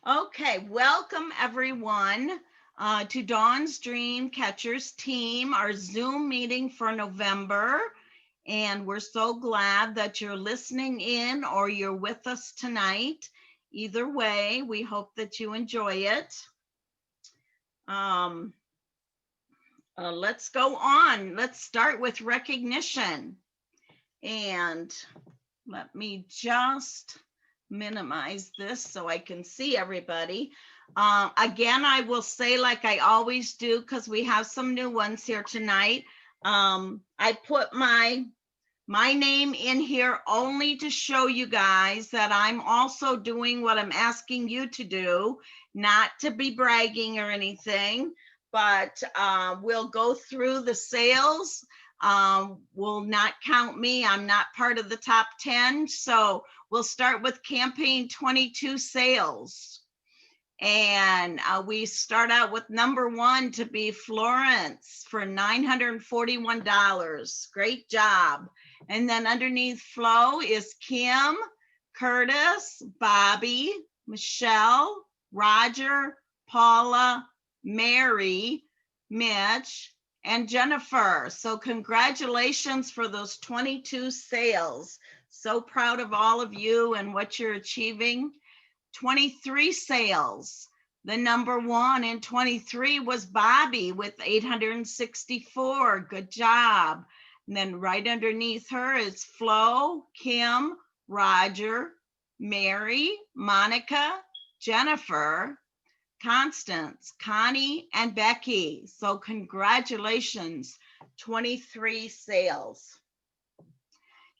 Okay, welcome everyone to Dawn's Dream Catchers team, our Zoom meeting for November. And we're so glad that you're listening in or you're with us tonight. Either way, we hope that you enjoy it. Let's go on. Let's start with recognition. And let me just minimize this so I can see everybody. Again, I will say, like I always do, because we have some new ones here tonight. I put my name in here only to show you guys that I'm also doing what I'm asking you to do, not to be bragging or anything, but we'll go through the sales. Will not count me. I'm not part of the top 10. So we'll start with campaign 22 sales. And we start out with number 1 to be Florence for $941. Great job. And then underneath Flo is Kim, Curtis, Bobby, Michelle, Roger, Paula, Mary, Mitch, and Jennifer. So congratulations for those 22 sales. So proud of all of you and what you're achieving. 23 sales. The number 1 in 23 was Bobby with 864. Good job. And then right underneath her is Flo, Kim, Roger, Mary, Monica, Jennifer, Constance, Connie, and Becky. So congratulations, 23 sales.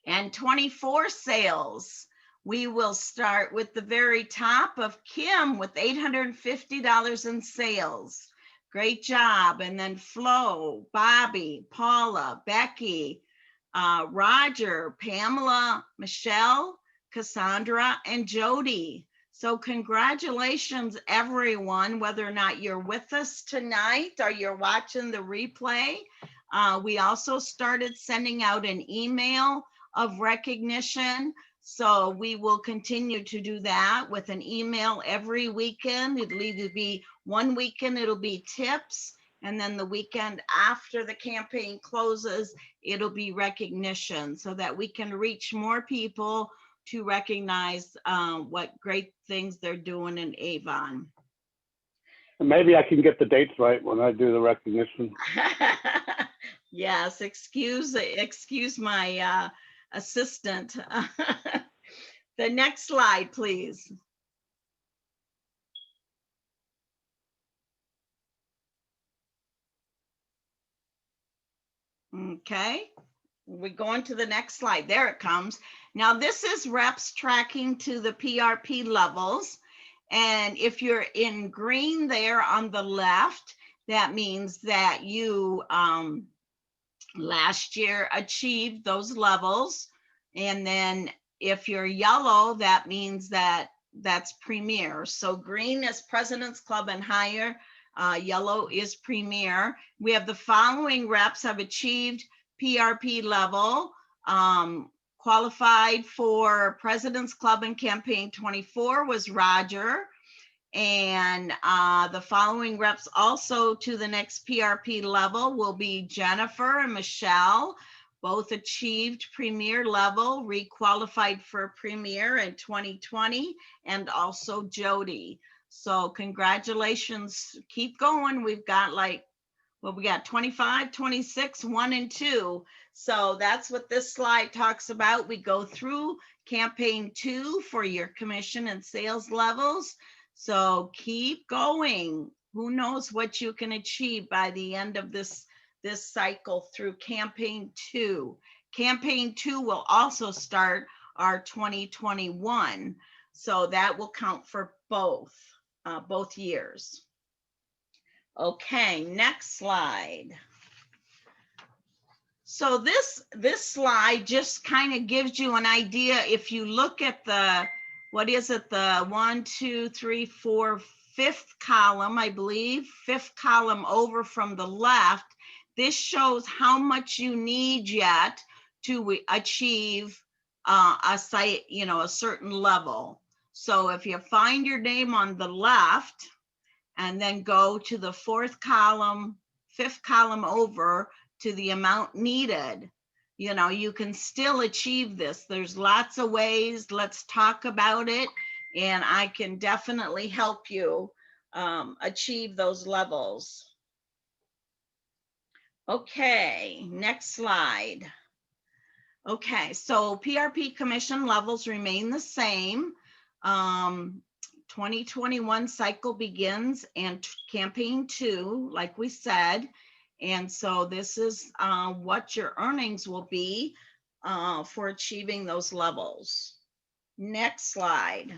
And 24 sales. We will start with the very top of Kim with $850 in sales. Great job. And then Flo, Bobby, Paula, Becky, Roger, Pamela, Michelle, Cassandra, and Jody. So congratulations, everyone, whether or not you're with us tonight or you're watching the replay. We also started sending out an email of recognition. So we will continue to do that with an email every weekend. It'll either be one weekend, it'll be tips. And then the weekend after the campaign closes, it'll be recognition so that we can reach more people to recognize what great things they're doing in Avon. And maybe I can get the dates right when I do the recognition. Yes, excuse my assistant. The next slide, please. Okay, we're going to the next slide. There it comes. Now this is reps tracking to the PRP levels. And if you're in green there on the left, that means that you last year achieved those levels. And then if you're yellow, that means that that's premier. So green is President's Club and higher, yellow is premier. We have the following reps have achieved PRP level, qualified for President's Club and campaign 24 was Roger. And the following reps also to the next PRP level will be Jennifer and Michelle. Both achieved premier level, requalified for premier in 2020, and also Jody. So congratulations, keep going. We've got we got 25, 26, 1 and 2. So that's what this slide talks about. We go through campaign 2 for your commission and sales levels. So keep going. Who knows what you can achieve by the end of this cycle through campaign 2. Campaign 2 will also start our 2021. So that will count for both years. Okay, next slide. So this slide just kind of gives you an idea. If you look at the, what is it, the 1, 2, 3, 4, 5th column, I believe, 5th column over from the left, this shows how much you need yet to achieve a certain level. So if you find your name on the left and then go to the fifth column over to the amount needed, you know, you can still achieve this. There's lots of ways. Let's talk about it, and I can definitely help you achieve those levels. Okay, next slide. Okay, so PRP commission levels remain the same. 2021 cycle begins and campaign 2, like we said. And so this is what your earnings will be for achieving those levels. Next slide.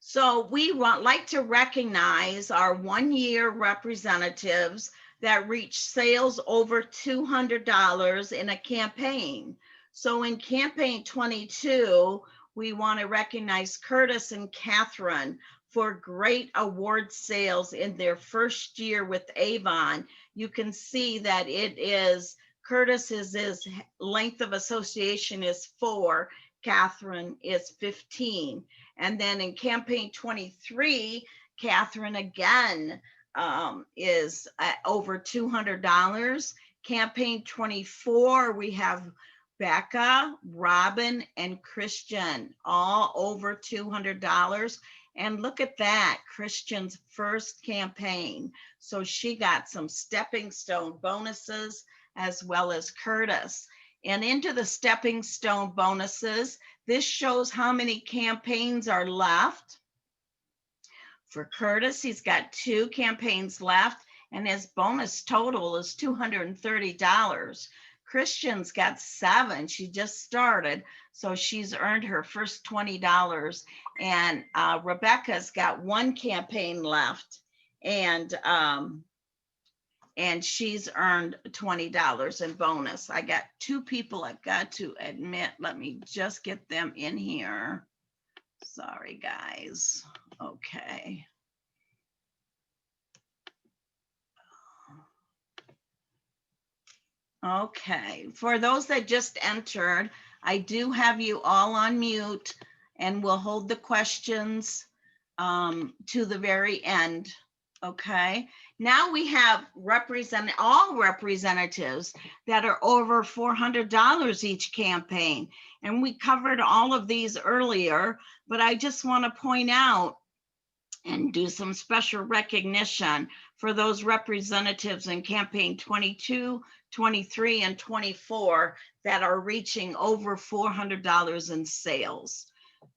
So we like to recognize our 1-year representatives that reach sales over $200 in a campaign. So in campaign 22, we want to recognize Curtis and Catherine for great award sales in their first year with Avon. You can see that it is, Curtis's length of association is 4, Catherine is 15. And then in campaign 23, Catherine again is at over $200. Campaign 24, we have Becca, Robin, and Christian, all over $200. And look at that, Christian's first campaign. So she got some stepping stone bonuses as well as Curtis. And into the stepping stone bonuses, this shows how many campaigns are left. For Curtis, he's got 2 campaigns left, and his bonus total is $230. Christian's got 7. She just started, so she's earned her first $20. And Rebecca's got 1 campaign left, and she's earned $20 in bonus. I got 2 people I've got to admit. Let me just get them in here. Sorry, guys. Okay. Okay, for those that just entered, I do have you all on mute, and we'll hold the questions to the very end. Okay, now we have all representatives that are over $400 each campaign. And we covered all of these earlier, but I just want to point out and do some special recognition for those representatives in campaign 22, 23, and 24 that are reaching over $400 in sales.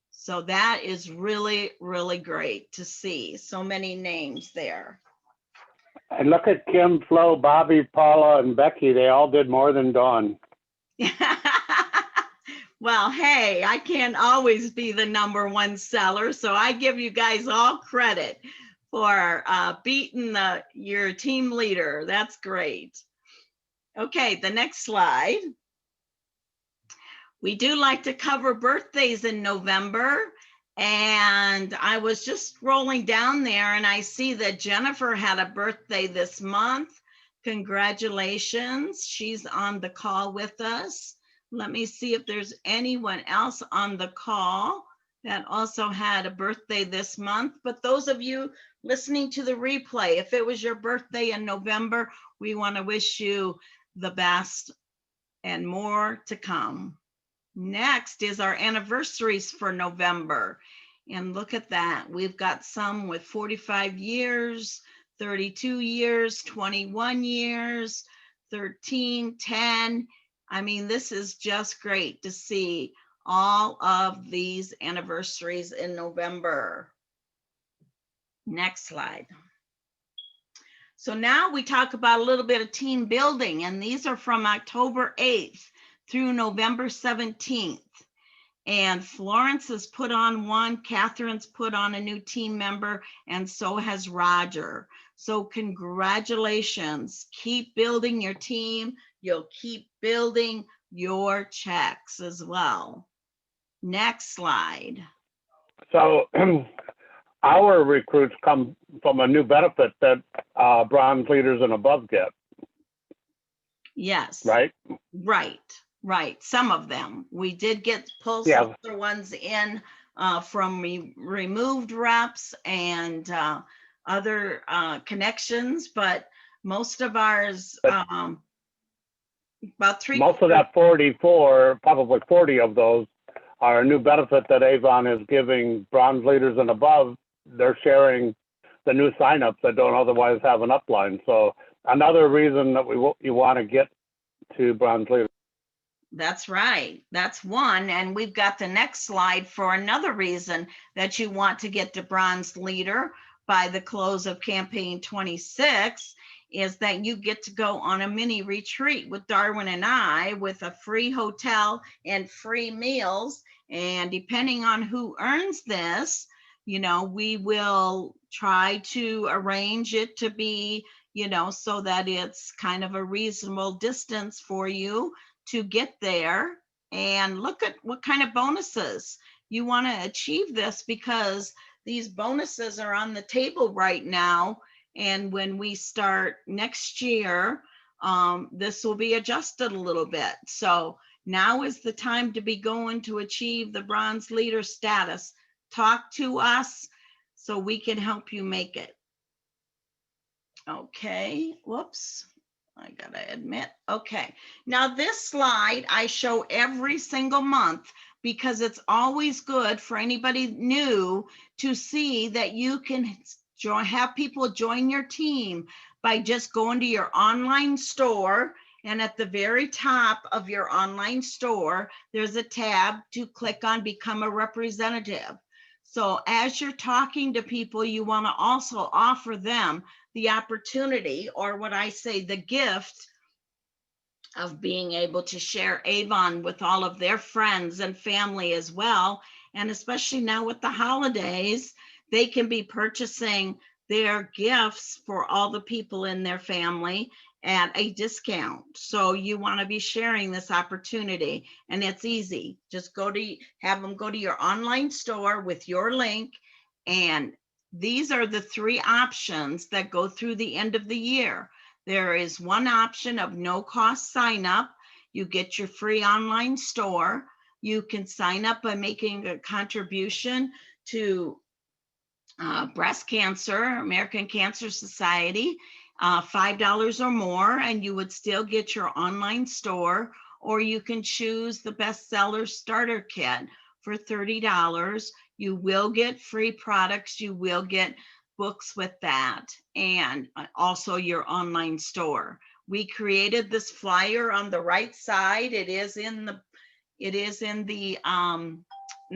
So that is really, really great to see so many names there. And look at Kim, Flo, Bobby, Paula, and Becky. They all did more than Dawn. Well, hey, I can't always be the #1 seller, so I give you guys all credit for beating your team leader. That's great. Okay, the next slide. We do like to cover birthdays in November, and I was just scrolling down there and I see that Jennifer had a birthday this month. Congratulations, she's on the call with us. Let me see if there's anyone else on the call that also had a birthday this month. But those of you listening to the replay, if it was your birthday in November, we want to wish you the best and more to come. Next is our anniversaries for November. And look at that. We've got some with 45 years, 32 years, 21 years, 13, 10. I mean, this is just great to see all of these anniversaries in November. Next slide. So now we talk about a little bit of team building, and these are from October 8th through November 17th. And Florence has put on one, Catherine's put on a new team member, and so has Roger. So congratulations, keep building your team. You'll keep building your checks as well. Next slide. So our recruits come from a new benefit that bronze leaders and above get. Yes. Right? Right. Right, some of them. We did pull Yeah, some other ones in from removed reps and other connections, but most of ours, but about three most of quarters. that 44, probably 40 of those are a new benefit that Avon is giving bronze leaders and above. They're sharing the new signups that don't otherwise have an upline. So another reason that you want to get to bronze leaders. That's right. That's one. And we've got the next slide for another reason that you want to get to bronze leader by the close of campaign 26 is that you get to go on a mini retreat with Darwin and I with a free hotel and free meals. And depending on who earns this, you know, we will try to arrange it to be, you know, so that it's kind of a reasonable distance for you to get there. And look at what kind of bonuses you want to achieve this, because these bonuses are on the table right now. And when we start next year, this will be adjusted a little bit. So now is the time to be going to achieve the bronze leader status. Talk to us so we can help you make it. Okay, whoops. I gotta admit. Okay, now this slide I show every single month because it's always good for anybody new to see that you can have people join your team by just going to your online store, and at the very top of your online store there's a tab to click on Become a Representative. So as you're talking to people, you want to also offer them the opportunity, or what I say, the gift of being able to share Avon with all of their friends and family as well. And especially now with the holidays, they can be purchasing their gifts for all the people in their family at a discount. So you want to be sharing this opportunity, and it's easy. Just have them go to your online store with your link, and these are the three options that go through the end of the year. There is one option of no cost sign up. You get your free online store. You can sign up by making a contribution to breast cancer, American Cancer Society, $5 or more, and you would still get your online store. Or you can choose the bestseller starter kit for $30. You will get free products. You will get books with that, and also your online store. We created this flyer on the right side. It is in the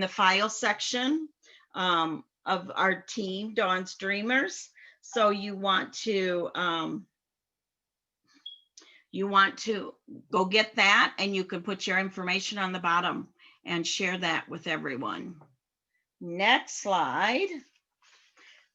file section of our team, Dawn's Dreamers. So you want to go get that, and you can put your information on the bottom and share that with everyone. Next slide.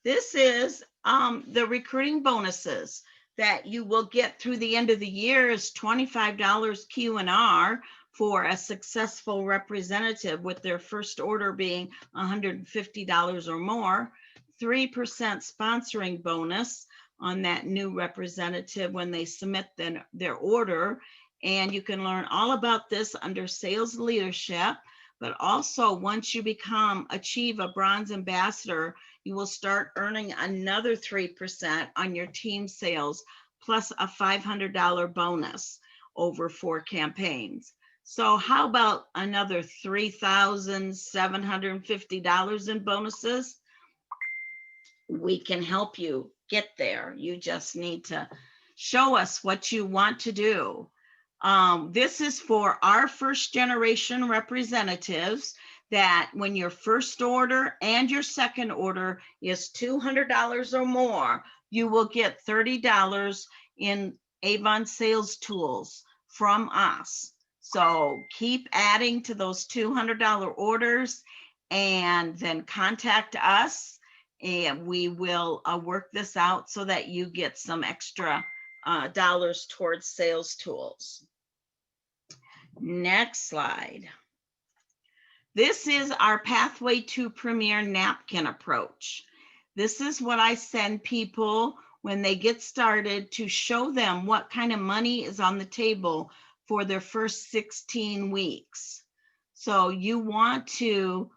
This is the recruiting bonuses that you will get through the end of the year is $25 Q&R for a successful representative, with their first order being $150 or more, 3% sponsoring bonus on that new representative when they submit their order. And you can learn all about this under sales leadership. But also, once you achieve a bronze ambassador, you will start earning another 3% on your team sales, plus a $500 bonus over 4 campaigns. So how about another $3,750 in bonuses? We can help you get there. You just need to show us what you want to do. This is for our first generation representatives, that when your first order and your second order is $200 or more, you will get $30 in Avon sales tools from us. So keep adding to those $200 orders, and then contact us, and we will work this out so that you get some extra dollars towards sales tools. Next slide. This is our Pathway to Premier napkin approach. This is what I send people when they get started, to show them what kind of money is on the table for their first 16 weeks. So you want to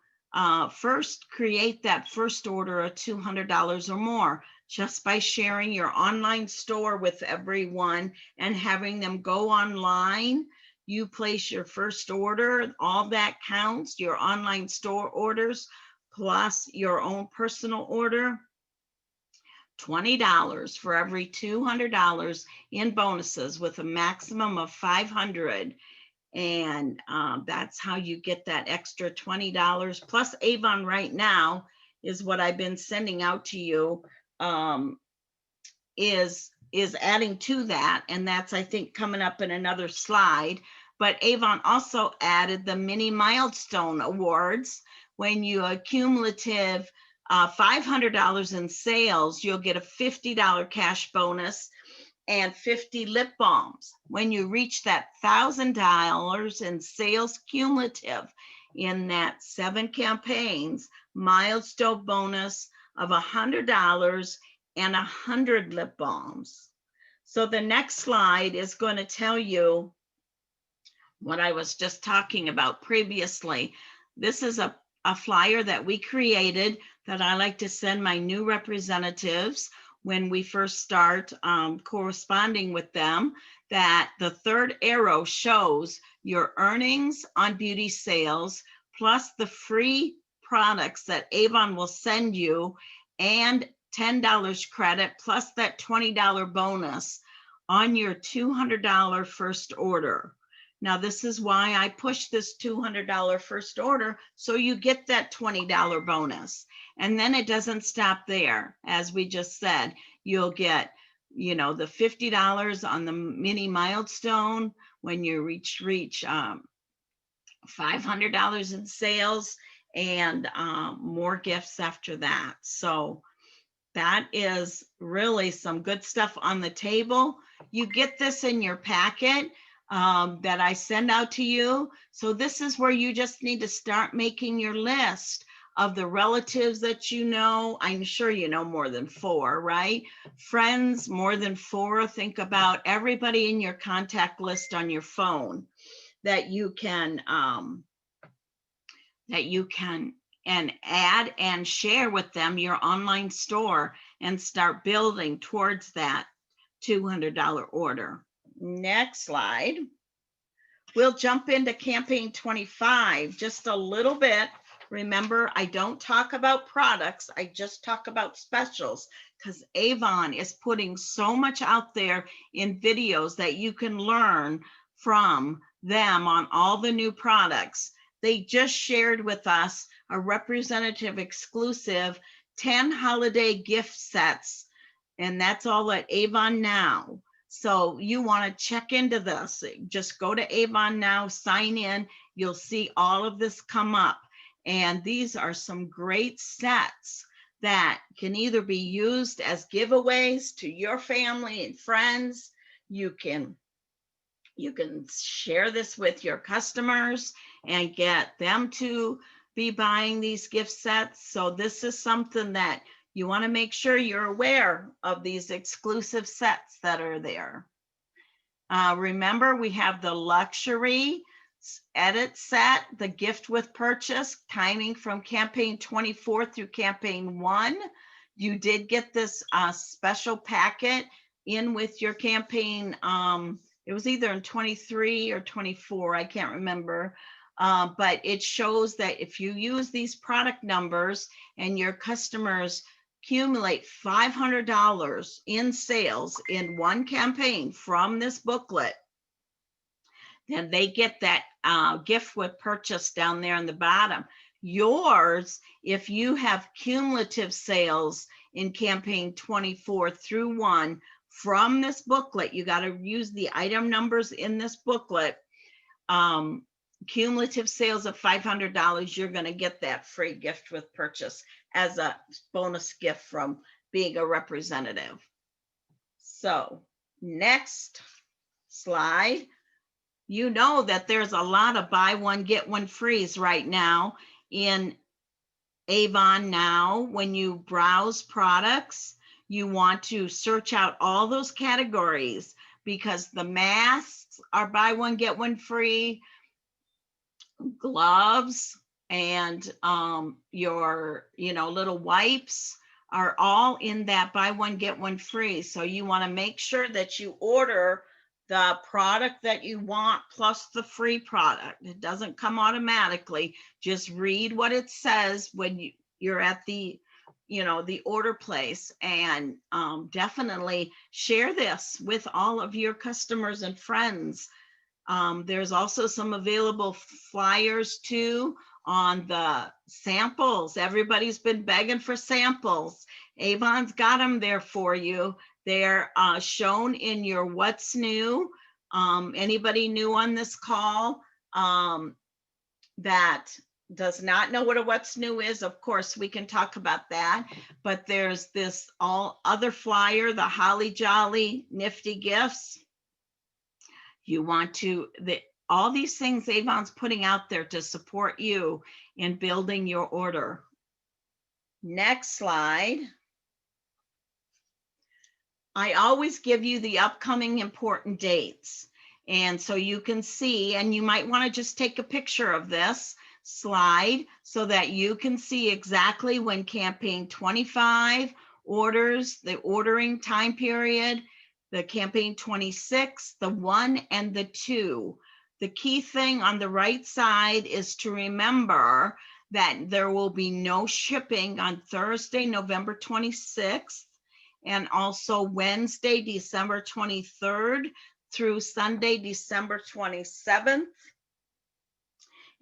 first create that first order of $200 or more just by sharing your online store with everyone and having them go online. You place your first order, all that counts, your online store orders plus your own personal order. $20 for every $200 in bonuses with a maximum of 500. And that's how you get that extra $20 plus Avon right now is what I've been sending out to you, is adding to that. And that's, I think, coming up in another slide. But Avon also added the mini milestone awards. When you accumulative $500 in sales, you'll get a $50 cash bonus and 50 lip balms. When you reach that $1,000 in sales cumulative in that 7 campaigns, milestone bonus of $100 and 100 lip balms. So the next slide is going to tell you what I was just talking about previously. This is a flyer that we created that I like to send my new representatives when we first start corresponding with them, that the third arrow shows your earnings on beauty sales plus the free products that Avon will send you and $10 credit plus that $20 bonus on your $200 first order. Now, this is why I push this $200 first order, so you get that $20 bonus. And then it doesn't stop there. As we just said, you'll get, the $50 on the mini milestone when you reach $500 in sales and more gifts after that. So that is really some good stuff on the table. You get this in your packet that I send out to you. So this is where you just need to start making your list of the relatives that you know. I'm sure you know more than 4, right? Friends, more than 4. Think about everybody in your contact list on your phone that you can and add and share with them your online store and start building towards that $200 order. Next slide. We'll jump into campaign 25 just a little bit. Remember, I don't talk about products. I just talk about specials because Avon is putting so much out there in videos that you can learn from them on all the new products. They just shared with us a representative exclusive 10 holiday gift sets, and that's all at Avon Now. So you want to check into this. Just go to Avon Now, sign in. You'll see all of this come up. And these are some great sets that can either be used as giveaways to your family and friends. You can share this with your customers and get them to be buying these gift sets. So this is something that you want to make sure you're aware of, these exclusive sets that are there. Remember, we have the luxury edit set, the gift with purchase, timing from campaign 24 through campaign 1. You did get this special packet in with your campaign. It was either in 23 or 24, I can't remember. But it shows that if you use these product numbers and your customers accumulate $500 in sales in one campaign from this booklet, then they get that gift with purchase down there in the bottom. Yours, if you have cumulative sales in campaign 24 through 1 from this booklet, you got to use the item numbers in this booklet. Cumulative sales of $500, you're going to get that free gift with purchase as a bonus gift from being a representative. So next slide. You know that there's a lot of buy one, get one frees right now in Avon Now. When you browse products, you want to search out all those categories because the masks are buy one, get one free, gloves, and your, little wipes are all in that buy one, get one free. So you want to make sure that you order the product that you want plus the free product. It doesn't come automatically. Just read what it says when you're at the the order place, and definitely share this with all of your customers and friends. There's also some available flyers too on the samples. Everybody's been begging for samples. Avon's got them there for you. They're shown in your what's new. Anybody new on this call that does not know what a what's new is, of course we can talk about that, but there's this all other flyer, the Holly Jolly Nifty Gifts. You want to, all these things Avon's putting out there to support you in building your order. Next slide. I always give you the upcoming important dates. And so you can see, and you might want to just take a picture of this slide so that you can see exactly when campaign 25 orders, the ordering time period, the campaign 26, the 1 and the 2. The key thing on the right side is to remember that there will be no shipping on Thursday, November 26th, and also Wednesday, December 23rd through Sunday, December 27th,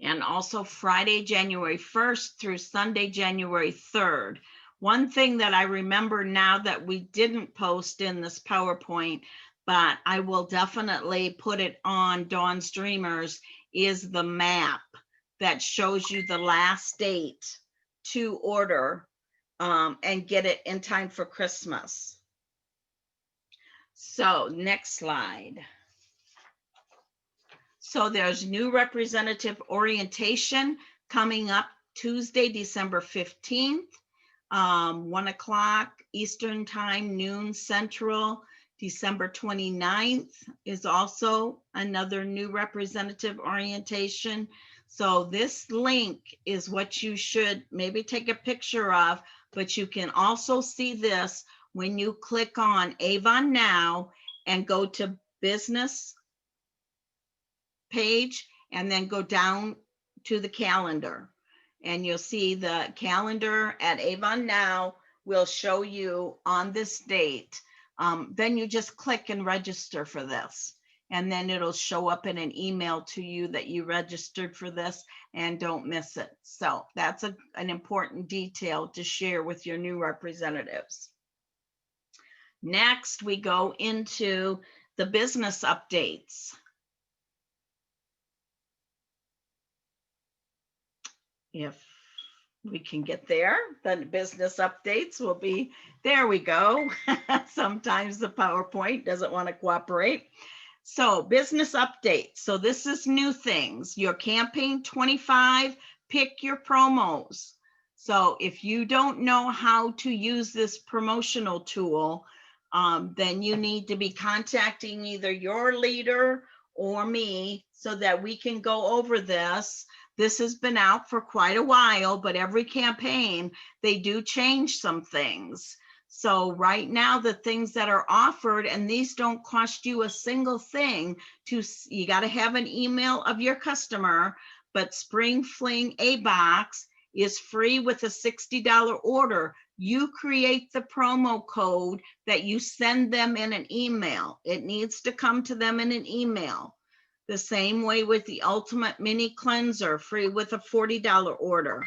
and also Friday, January 1st through Sunday, January 3rd. One thing that I remember now that we didn't post in this PowerPoint, but I will definitely put it on Dawn's Dreamers, is the map that shows you the last date to order and get it in time for Christmas. So next slide. So there's new representative orientation coming up Tuesday, December 15th, 1 o'clock Eastern time, noon Central. December 29th is also another new representative orientation. So this link is what you should maybe take a picture of, but you can also see this when you click on Avon Now and go to business page and then go down to the calendar. And you'll see the calendar at Avon Now will show you on this date. Then you just click and register for this. And then it'll show up in an email to you that you registered for this, and don't miss it. So that's an important detail to share with your new representatives. Next, we go into the business updates. If we can get there, then business updates will be, there we go. Sometimes the PowerPoint doesn't want to cooperate. So business updates. So this is new things. Your campaign 25, pick your promos. So if you don't know how to use this promotional tool, then you need to be contacting either your leader or me so that we can go over this. This has been out for quite a while, but every campaign, they do change some things. So right now, the things that are offered, and these don't cost you a single thing, you got to have an email of your customer, but Spring Fling A Box is free with a $60 order. You create the promo code that you send them in an email. It needs to come to them in an email. The same way with the Ultimate Mini Cleanser, free with a $40 order.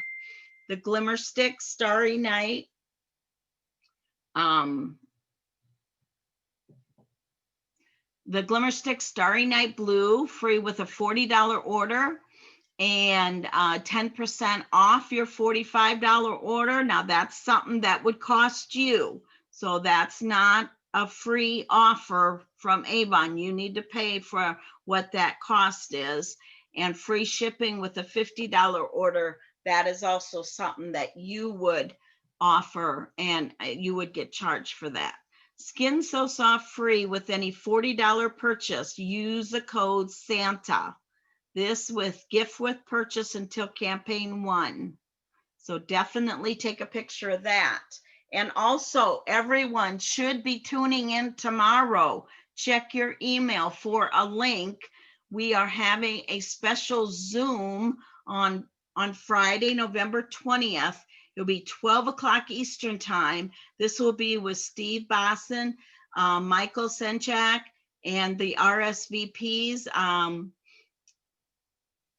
The Glimmer Stick Starry Night. The Glimmer Stick Starry Night Blue, free with a $40 order and 10% off your $45 order. Now that's something that would cost you. So that's not a free offer from Avon. You need to pay for what that cost is. And free shipping with a $50 order, that is also something that you would offer, and you would get charged for that. Skin So Soft free with any $40 purchase. Use the code SANTA. This with gift with purchase until campaign 1. So definitely take a picture of that. And also, everyone should be tuning in tomorrow. Check your email for a link. We are having a special Zoom on Friday, November 20th. It'll be 12 o'clock Eastern time. This will be with Steve Bosson, Michael Senchak, and the RSVPs,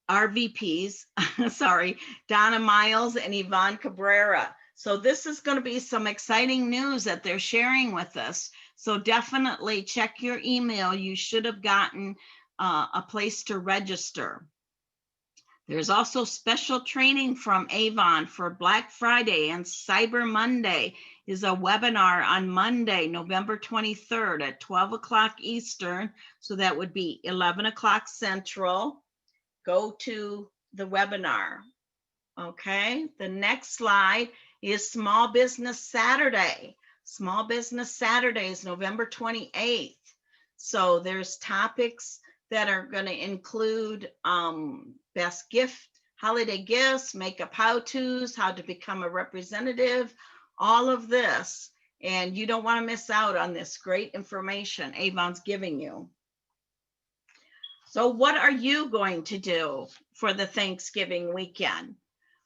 RVPs, sorry, Donna Miles and Yvonne Cabrera. So this is going to be some exciting news that they're sharing with us. So definitely check your email. You should have gotten a place to register. There's also special training from Avon for Black Friday, and Cyber Monday is a webinar on Monday, November 23rd at 12 o'clock Eastern. So that would be 11 o'clock Central. Go to the webinar. Okay, the next slide is Small Business Saturday. Small Business Saturday is November 28th. So there's topics that are going to include best gift, holiday gifts, makeup how-tos, how to become a representative, all of this. And you don't want to miss out on this great information Avon's giving you. So what are you going to do for the Thanksgiving weekend?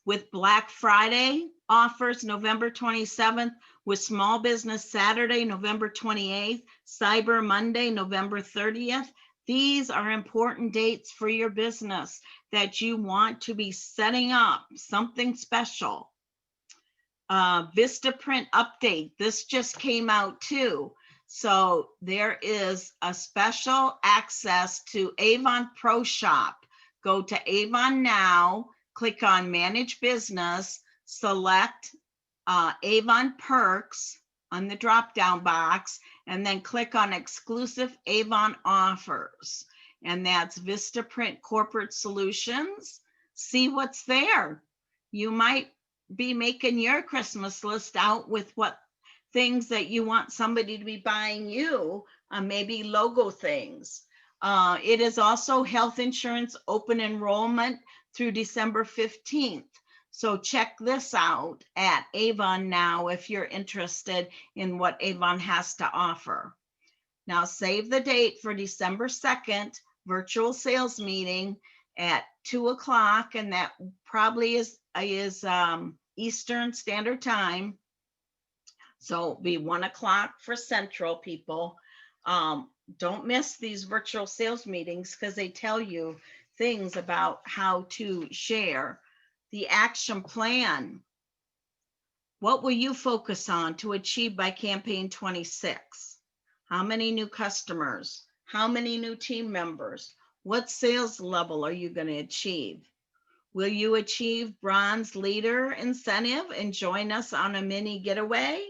With Black Friday offers November 27th, with Small Business Saturday, November 28th, Cyber Monday, November 30th. These are important dates for your business that you want to be setting up something special. Vistaprint update, this just came out too. So there is a special access to Avon Pro Shop. Go to Avon now, click on Manage Business, select Avon Perks on the drop-down box, and then click on Exclusive Avon Offers. And that's Vistaprint Corporate Solutions. See what's there. You might be making your Christmas list out with what things that you want somebody to be buying you, maybe logo things. It is also health insurance open enrollment through December 15th. So check this out at Avon now if you're interested in what Avon has to offer. Now save the date for December 2nd, virtual sales meeting at 2 o'clock, and that probably is Eastern Standard Time. So it'll be 1 o'clock for Central people. Don't miss these virtual sales meetings because they tell you things about how to share. The action plan. What will you focus on to achieve by campaign 26? How many new customers? How many new team members? What sales level are you going to achieve? Will you achieve bronze leader incentive and join us on a mini getaway?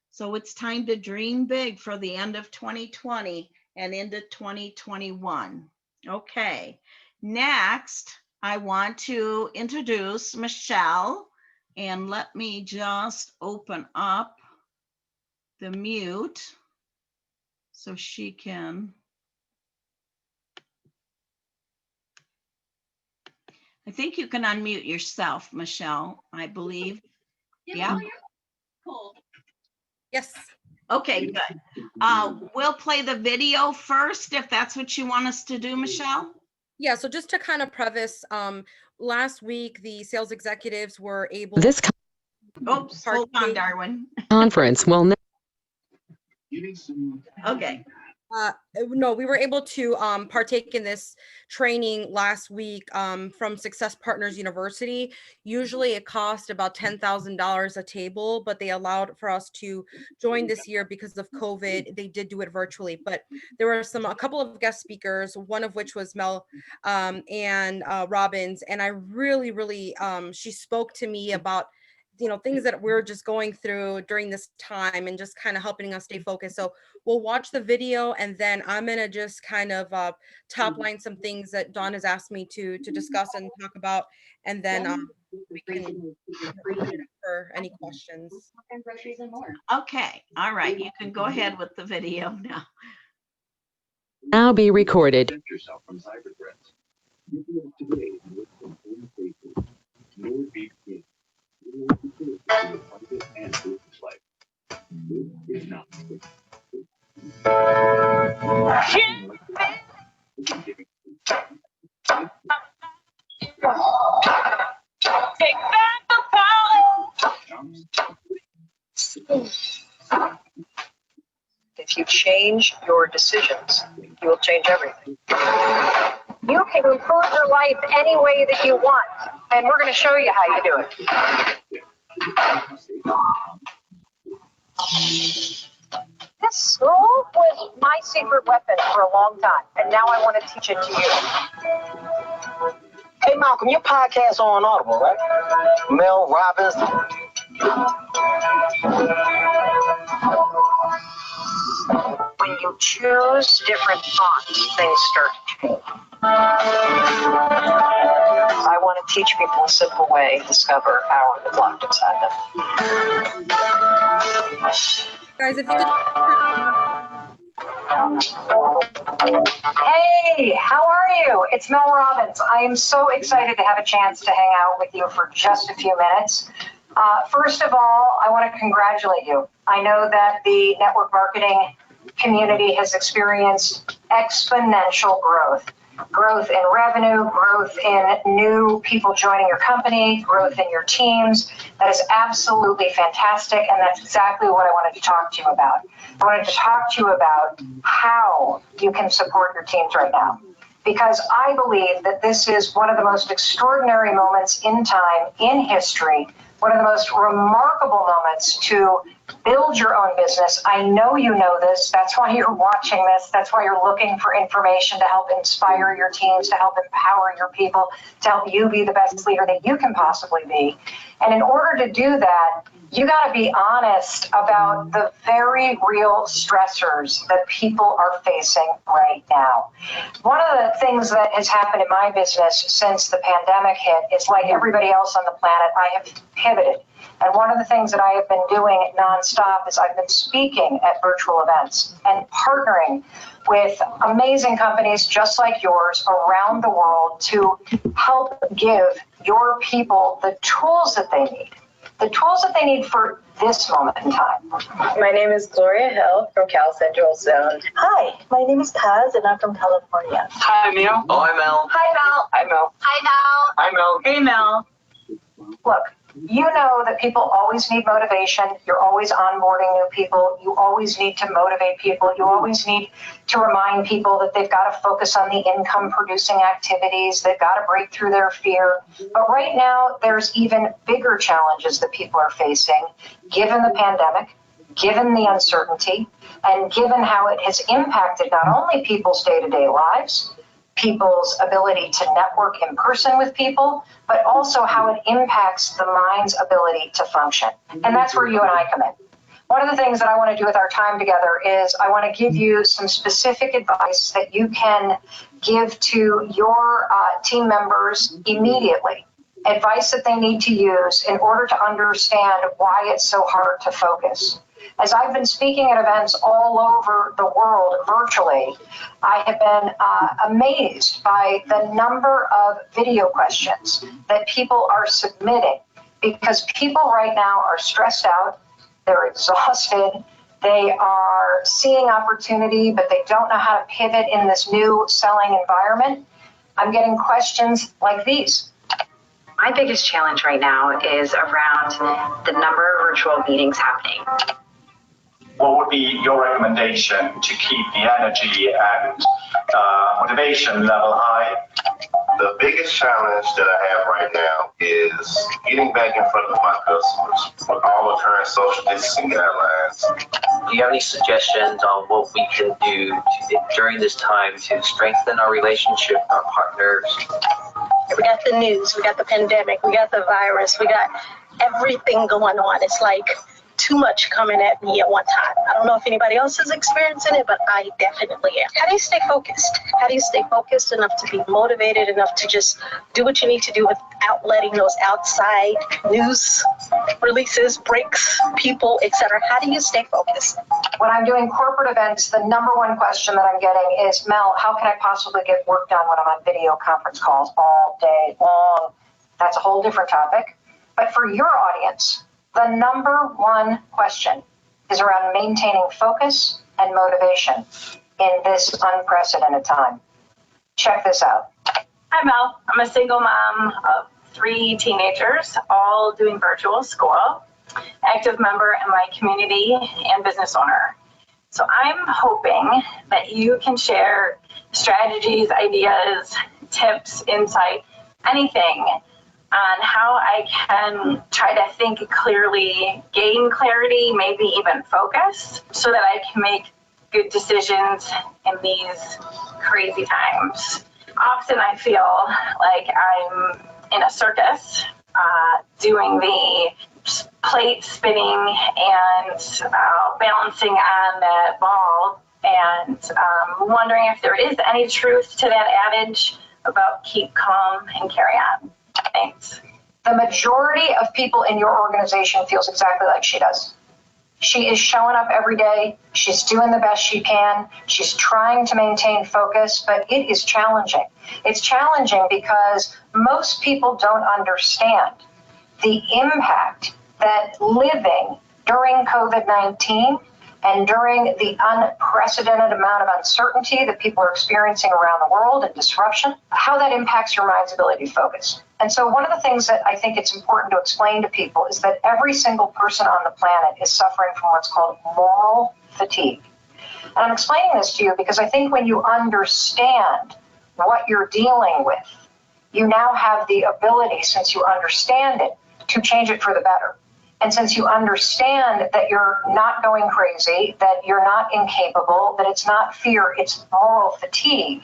So it's time to dream big for the end of 2020 and into 2021. Okay, next, I want to introduce Michelle, and let me just open up the mute so she can. I think you can unmute yourself, Michelle, I believe. Yeah. Cool. Yes. Okay, good. We'll play the video first if that's what you want us to do, Michelle. Yeah, so just to kind of preface, last week the sales executives were able This Oops, hold on, Darwin. conference will now. Okay. No, we were able to partake in this training last week from Success Partners University. Usually it cost about $10,000 a table, but they allowed for us to join this year because of COVID. They did do it virtually, but there were a couple of guest speakers, one of which was Mel and Robbins. And I really, she spoke to me about things that we're just going through during this time and just kind of helping us stay focused. So we'll watch the video and then I'm going to just kind of top line some things that Dawn has asked me to discuss and talk about. And then we can for any questions. And groceries and more. Okay, all right, you can go ahead with the video now. Now be recorded. Protect yourself from cyber threats. You can up to date with important safety. Your VPN. Your security in your private and business life. This is not safe. Take back the power. If you change your decisions, you will change everything. You can improve your life any way that you want, and we're going to show you how you do it. This rule was my secret weapon for a long time, and now I want to teach it to you. Hey, Malcolm, your podcast on Audible, right? Mel Robbins. When you choose different thoughts, things start to change. I want to teach people a simple way to discover power that's locked inside them. Guys, if you could. Hey, how are you? It's Mel Robbins. I am so excited to have a chance to hang out with you for just a few minutes. First of all, I want to congratulate you. I know that the network marketing community has experienced exponential growth in revenue, growth in new people joining your company, growth in your teams. That is absolutely fantastic, and that's exactly what I wanted to talk to you about. I wanted to talk to you about how you can support your teams right now, because I believe that this is one of the most extraordinary moments in time, in history, one of the most remarkable moments to build your own business. I know you know this. That's why you're watching this. That's why you're looking for information to help inspire your teams, to help empower your people, to help you be the best leader that you can possibly be. And in order to do that, you got to be honest about the very real stressors that people are facing right now. One of the things that has happened in my business since the pandemic hit is, like everybody else on the planet, I have pivoted. And one of the things that I have been doing nonstop is I've been speaking at virtual events and partnering with amazing companies just like yours around the world to help give your people the tools that they need. The tools that they need for this moment in time. My name is Gloria Hill from Cal Central Zone. Hi, my name is Paz and I'm from California. Hi, Mel. Oh, hi, Mel. Hi, Mel. Hi, Mel. Hi, Mel. Hi, Mel. Hey, Mel. Look, you know that people always need motivation. You're always onboarding new people. You always need to motivate people. You always need to remind people that they've got to focus on the income producing activities. They've got to break through their fear. But right now, there's even bigger challenges that people are facing, given the pandemic, given the uncertainty, and given how it has impacted not only people's day-to-day lives, people's ability to network in person with people, but also how it impacts the mind's ability to function. And that's where you and I come in. One of the things that I want to do with our time together is I want to give you some specific advice that you can give to your team members immediately. Advice that they need to use in order to understand why it's so hard to focus. As I've been speaking at events all over the world virtually, I have been amazed by the number of video questions that people are submitting, because people right now are stressed out, they're exhausted, they are seeing opportunity, but they don't know how to pivot in this new selling environment. I'm getting questions like these. My biggest challenge right now is around the number of virtual meetings happening. What would be your recommendation to keep the energy and motivation level high? The biggest challenge that I have right now is getting back in front of my customers with all the current social distancing guidelines. Do you have any suggestions on what we can do during this time to strengthen our relationship, our partners? We got the news, we got the pandemic, we got the virus, we got everything going on. It's like too much coming at me at one time. I don't know if anybody else is experiencing it, but I definitely am. How do you stay focused? How do you stay focused enough to be motivated enough to just do what you need to do without letting those outside news releases, breaks, people, etc.? How do you stay focused? When I'm doing corporate events, the number one question that I'm getting is, Mel, how can I possibly get work done when I'm on video conference calls all day long? That's a whole different topic. But for your audience, the number one question is around maintaining focus and motivation in this unprecedented time. Check this out. Hi, Mel. I'm a single mom of 3 teenagers, all doing virtual school, active member in my community, and business owner. So I'm hoping that you can share strategies, ideas, tips, insight, anything on how I can try to think clearly, gain clarity, maybe even focus, so that I can make good decisions in these crazy times. Often I feel like I'm in a circus, doing the plate spinning and balancing on that ball, and wondering if there is any truth to that adage about keep calm and carry on. Thanks. The majority of people in your organization feels exactly like she does. She is showing up every day. She's doing the best she can. She's trying to maintain focus, but it is challenging. It's challenging because most people don't understand the impact that living during COVID-19 and during the unprecedented amount of uncertainty that people are experiencing around the world and disruption, how that impacts your mind's ability to focus. And so one of the things that I think it's important to explain to people is that every single person on the planet is suffering from what's called moral fatigue. And I'm explaining this to you because I think when you understand what you're dealing with, you now have the ability, since you understand it, to change it for the better. And since you understand that you're not going crazy, that you're not incapable, that it's not fear, it's moral fatigue,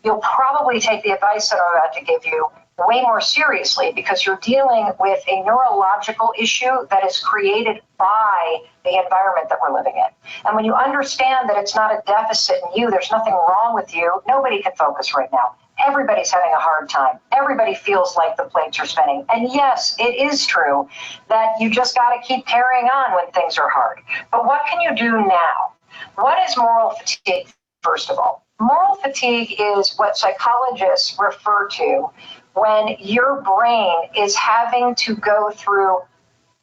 you'll probably take the advice that I'm about to give you way more seriously, because you're dealing with a neurological issue that is created by the environment that we're living in. And when you understand that it's not a deficit in you, there's nothing wrong with you, nobody can focus right now. Everybody's having a hard time. Everybody feels like the plates are spinning. And yes, it is true that you just got to keep carrying on when things are hard. But what can you do now? What is moral fatigue, first of all? Moral fatigue is what psychologists refer to when your brain is having to go through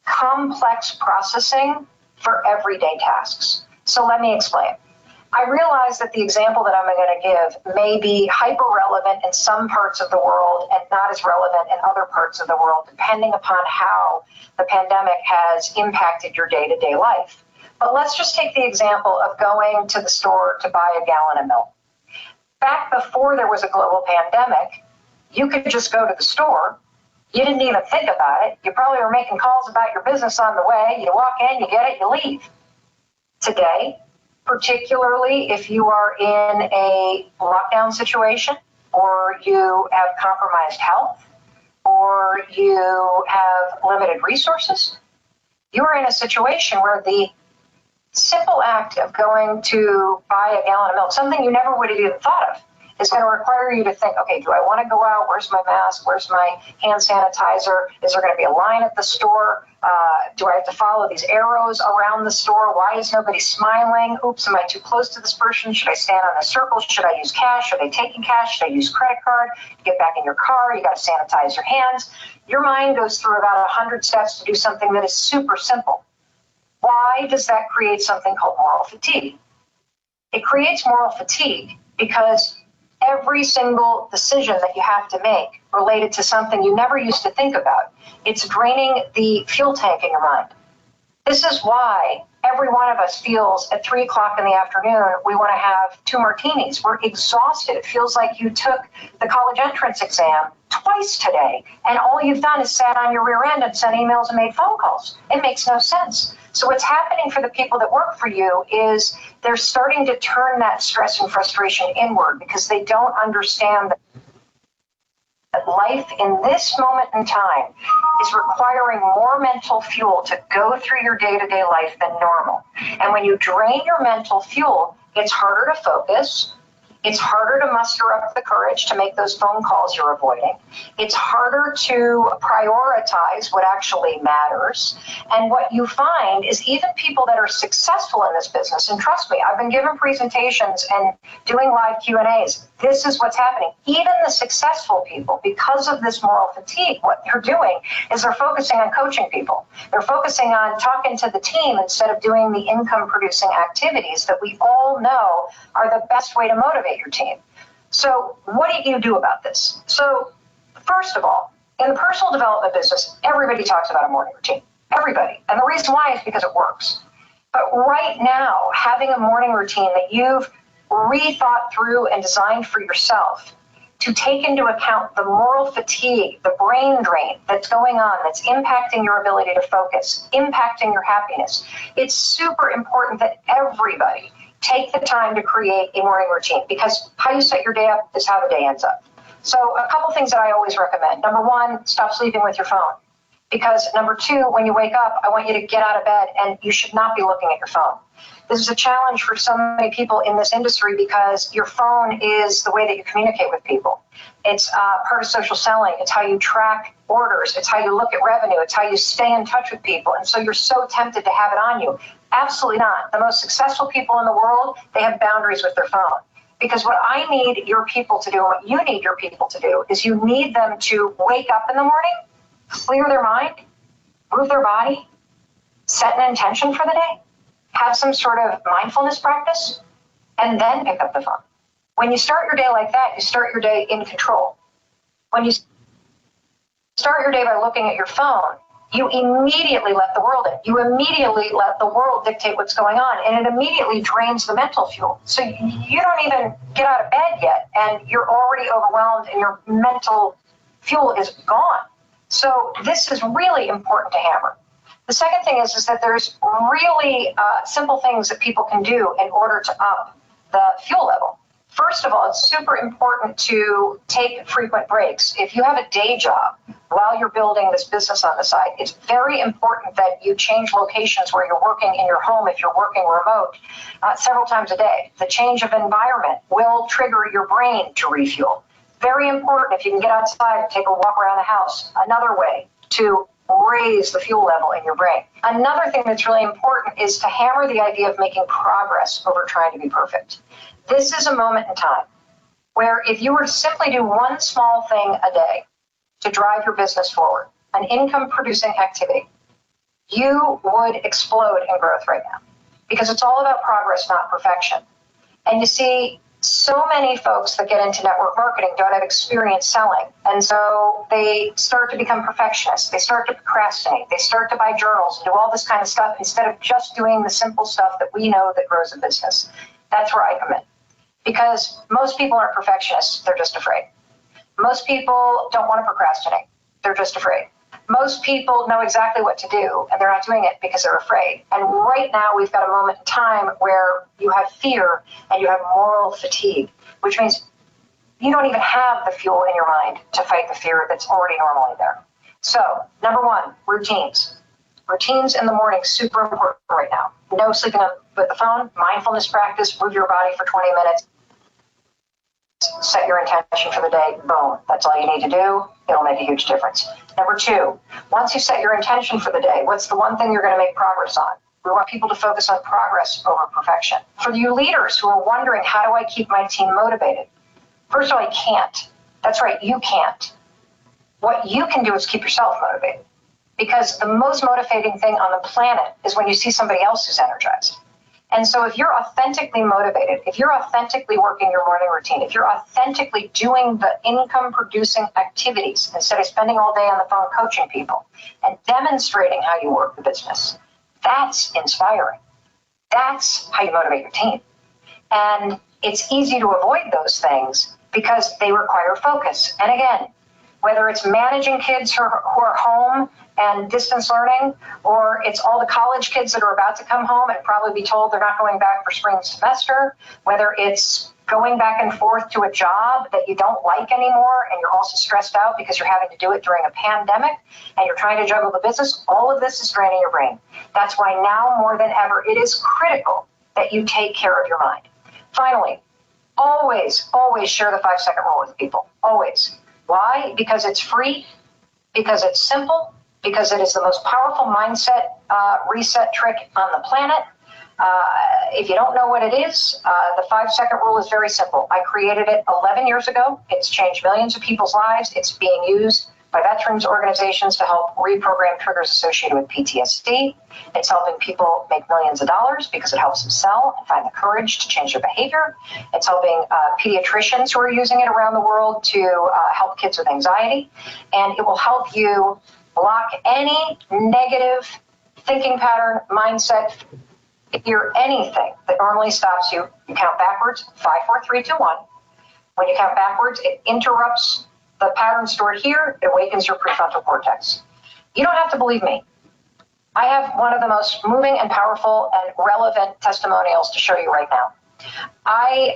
complex processing for everyday tasks. So let me explain. I realize that the example that I'm going to give may be hyper-relevant in some parts of the world and not as relevant in other parts of the world, depending upon how the pandemic has impacted your day-to-day life. But let's just take the example of going to the store to buy a gallon of milk. Back before there was a global pandemic, you could just go to the store. You didn't even think about it. You probably were making calls about your business on the way. You walk in, you get it, you leave. Today, particularly if you are in a lockdown situation, or you have compromised health, or you have limited resources, you are in a situation where the simple act of going to buy a gallon of milk, something you never would have even thought of, is going to require you to think, okay, do I want to go out? Where's my mask? Where's my hand sanitizer? Is there going to be a line at the store? Do I have to follow these arrows around the store? Why is nobody smiling? Oops, am I too close to this person? Should I stand on a circle? Should I use cash? Are they taking cash? Should I use credit card? You get back in your car, you got to sanitize your hands. Your mind goes through about 100 steps to do something that is super simple. Why does that create something called moral fatigue? It creates moral fatigue because every single decision that you have to make related to something you never used to think about, it's draining the fuel tank in your mind. This is why every one of us feels at 3 o'clock in the afternoon, we want to have 2 martinis. We're exhausted. It feels like you took the college entrance exam twice today, and all you've done is sat on your rear end and sent emails and made phone calls. It makes no sense. So what's happening for the people that work for you is they're starting to turn that stress and frustration inward because they don't understand that that life in this moment in time is requiring more mental fuel to go through your day-to-day life than normal. And when you drain your mental fuel, it's harder to focus. It's harder to muster up the courage to make those phone calls you're avoiding. It's harder to prioritize what actually matters. And what you find is even people that are successful in this business, and trust me, I've been giving presentations and doing live Q&As. This is what's happening. Even the successful people, because of this moral fatigue, what they're doing is they're focusing on coaching people. They're focusing on talking to the team instead of doing the income-producing activities that we all know are the best way to motivate your team. So what do you do about this? So first of all, in the personal development business, everybody talks about a morning routine. Everybody. And the reason why is because it works. But right now, having a morning routine that you've rethought through and designed for yourself to take into account the moral fatigue, the brain drain that's going on, that's impacting your ability to focus, impacting your happiness. It's super important that everybody take the time to create a morning routine, because how you set your day up is how the day ends up. So a couple things that I always recommend. Number one, stop sleeping with your phone. Because number two, when you wake up, I want you to get out of bed and you should not be looking at your phone. This is a challenge for so many people in this industry because your phone is the way that you communicate with people. It's part of social selling. It's how you track orders. It's how you look at revenue. It's how you stay in touch with people. And so you're so tempted to have it on you. Absolutely not. The most successful people in the world, they have boundaries with their phone. Because what I need your people to do, and what you need your people to do, is you need them to wake up in the morning, clear their mind, move their body, set an intention for the day, have some sort of mindfulness practice, and then pick up the phone. When you start your day like that, you start your day in control. When you start your day by looking at your phone, you immediately let the world in. You immediately let the world dictate what's going on, and it immediately drains the mental fuel. So you don't even get out of bed yet, and you're already overwhelmed, and your mental fuel is gone. So this is really important to hammer. The second thing is that there's really simple things that people can do in order to up the fuel level. First of all, it's super important to take frequent breaks. If you have a day job while you're building this business on the side, it's very important that you change locations where you're working in your home if you're working remote several times a day. The change of environment will trigger your brain to refuel. Very important if you can get outside and take a walk around the house. Another way to raise the fuel level in your brain. Another thing that's really important is to hammer the idea of making progress over trying to be perfect. This is a moment in time where if you were to simply do one small thing a day to drive your business forward, an income-producing activity, you would explode in growth right now because it's all about progress, not perfection. And you see, so many folks that get into network marketing don't have experience selling. And so they start to become perfectionists. They start to procrastinate. They start to buy journals and do all this kind of stuff instead of just doing the simple stuff that we know that grows a business. That's where I come in. Because most people aren't perfectionists. They're just afraid. Most people don't want to procrastinate. They're just afraid. Most people know exactly what to do, and they're not doing it because they're afraid. And right now, we've got a moment in time where you have fear and you have moral fatigue, which means you don't even have the fuel in your mind to fight the fear that's already normally there. So, number one, routines. Routines in the morning, super important right now. No sleeping with the phone, mindfulness practice, move your body for 20 minutes. Set your intention for the day, boom. That's all you need to do. It'll make a huge difference. Number two, once you set your intention for the day, what's the one thing you're going to make progress on? We want people to focus on progress over perfection. For you leaders who are wondering, how do I keep my team motivated? First of all, you can't. That's right, you can't. What you can do is keep yourself motivated. Because the most motivating thing on the planet is when you see somebody else who's energized. And so if you're authentically motivated, if you're authentically working your morning routine, if you're authentically doing the income-producing activities instead of spending all day on the phone coaching people and demonstrating how you work the business, that's inspiring. That's how you motivate your team. And it's easy to avoid those things because they require focus. And again, whether it's managing kids who are home and distance learning, or it's all the college kids that are about to come home and probably be told they're not going back for spring semester, whether it's going back and forth to a job that you don't like anymore, and you're also stressed out because you're having to do it during a pandemic, and you're trying to juggle the business, all of this is draining your brain. That's why now more than ever, it is critical that you take care of your mind. Finally, always share the 5-second rule with people. Always. Why? Because it's free, because it's simple, because it is the most powerful mindset reset trick on the planet. If you don't know what it is, the 5-second rule is very simple. I created it 11 years ago. It's changed millions of people's lives. It's being used by veterans organizations to help reprogram triggers associated with PTSD. It's helping people make millions of dollars because it helps them sell and find the courage to change their behavior. It's helping pediatricians who are using it around the world to help kids with anxiety. And it will help you block any negative thinking pattern, mindset, fear, anything that normally stops you. You count backwards, 5, 4, 3, 2, 1. When you count backwards, it interrupts the pattern stored here. It awakens your prefrontal cortex. You don't have to believe me. I have one of the most moving and powerful and relevant testimonials to show you right now. I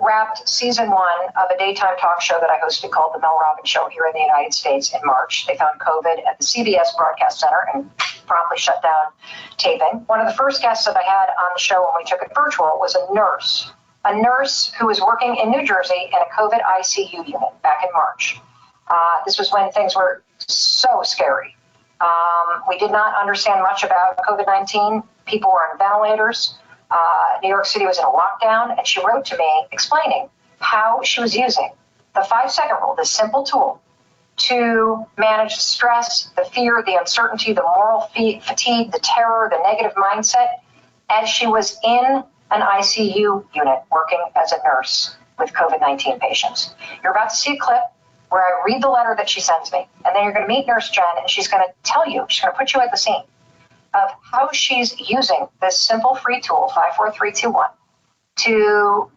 wrapped season 1 of a daytime talk show that I hosted called The Mel Robbins Show here in the United States in March. They found COVID at the CBS Broadcast Center and promptly shut down taping. One of the first guests that I had on the show when we took it virtual was a nurse who was working in New Jersey in a COVID ICU unit back in March. This was when things were so scary. We did not understand much about COVID-19. People were on ventilators. New York City was in a lockdown, and she wrote to me explaining how she was using the 5-second rule, this simple tool, to manage stress, the fear, the uncertainty, the moral fatigue, the terror, the negative mindset, as she was in an ICU unit working as a nurse with COVID-19 patients. You're about to see a clip where I read the letter that she sends me, and then you're going to meet Nurse Jen, and she's going to tell you, she's going to put you at the scene of how she's using this simple free tool, 5, 4, 3, 2, 1, to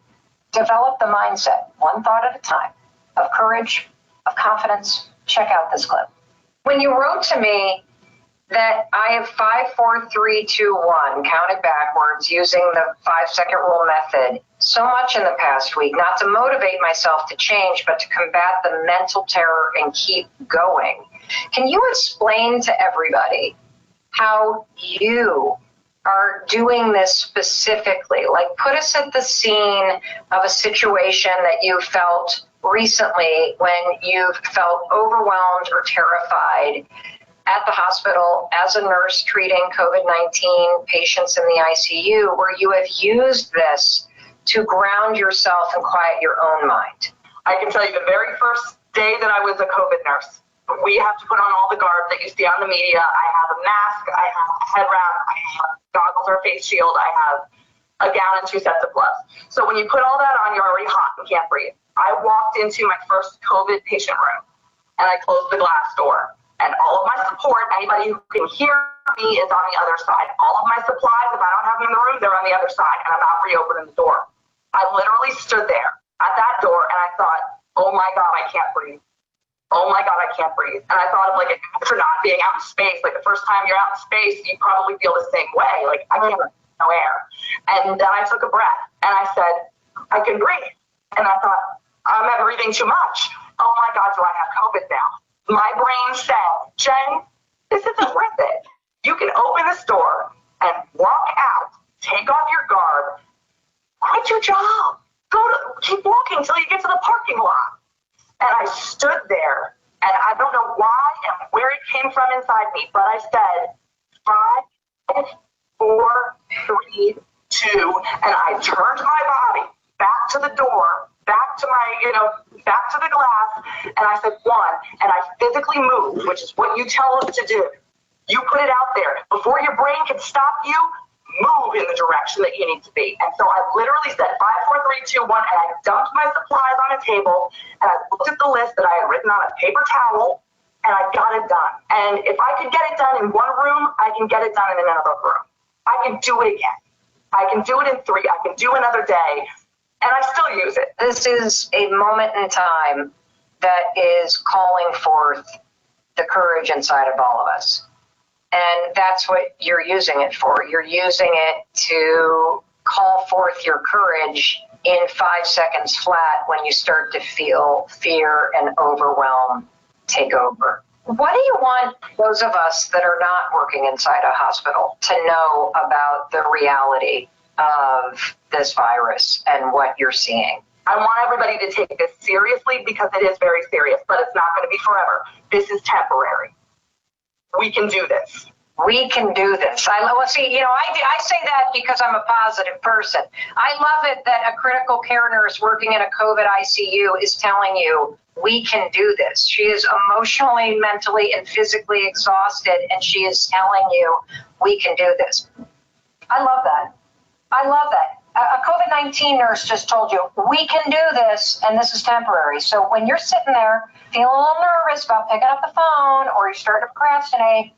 develop the mindset, one thought at a time, of courage, of confidence. Check out this clip. When you wrote to me that I have 5, 4, 3, 2, 1 counted backwards using the 5-second rule method so much in the past week, not to motivate myself to change, but to combat the mental terror and keep going. Can you explain to everybody how you are doing this specifically? Like, put us at the scene of a situation that you felt recently when you felt overwhelmed or terrified at the hospital as a nurse treating COVID-19 patients in the ICU, where you have used this to ground yourself and quiet your own mind. I can tell you the very first day that I was a COVID nurse, we have to put on all the garb that you see on the media. I have a mask, I have a head wrap, I have goggles or face shield, I have a gown and 2 sets of gloves. So when you put all that on, you're already hot and can't breathe. I walked into my first COVID patient room and I closed the glass door. And all of my support, anybody who can hear me, is on the other side. All of my supplies, if I don't have them in the room, they're on the other side, and I'm not reopening the door. I literally stood there at that door and I thought, oh my God, I can't breathe. Oh my God, I can't breathe. And I thought of like an astronaut being out in space. Like the first time you're out in space, you probably feel the same way. Like I can't breathe, no air. And then I took a breath and I said, I can breathe. And I thought, I'm not breathing too much. Oh my God, do I have COVID now? My brain said, Jen, this isn't worth it. You can open this door and walk out, take off your garb, quit your job, keep walking until you get to the parking lot. And I stood there, and I don't know why and where it came from inside me, but I said, 5, 4, 3, 2, and I turned my body back to the door, back to my, back to the glass, and I said 1, and I physically moved, which is what you tell us to do. You put it out there. Before your brain can stop you, move in the direction that you need to be. And so I literally said 5, 4, 3, 2, 1, and I dumped my supplies on a table, and I looked at the list that I had written on a paper towel, and I got it done. And if I could get it done in one room, I can get it done in another room. I can do it again. I can do it in 3. I can do another day, and I still use it. This is a moment in time that is calling forth the courage inside of all of us. And that's what you're using it for. You're using it to call forth your courage in 5 seconds flat when you start to feel fear and overwhelm take over. What do you want those of us that are not working inside a hospital to know about the reality of this virus and what you're seeing? I want everybody to take this seriously because it is very serious, but it's not going to be forever. This is temporary. We can do this. We can do this. I say that because I'm a positive person. I love it that a critical care nurse working in a COVID ICU is telling you, we can do this. She is emotionally, mentally, and physically exhausted, and she is telling you, we can do this. I love that. I love that. A COVID-19 nurse just told you, we can do this, and this is temporary. So when you're sitting there feeling a little nervous about picking up the phone or you're starting to procrastinate,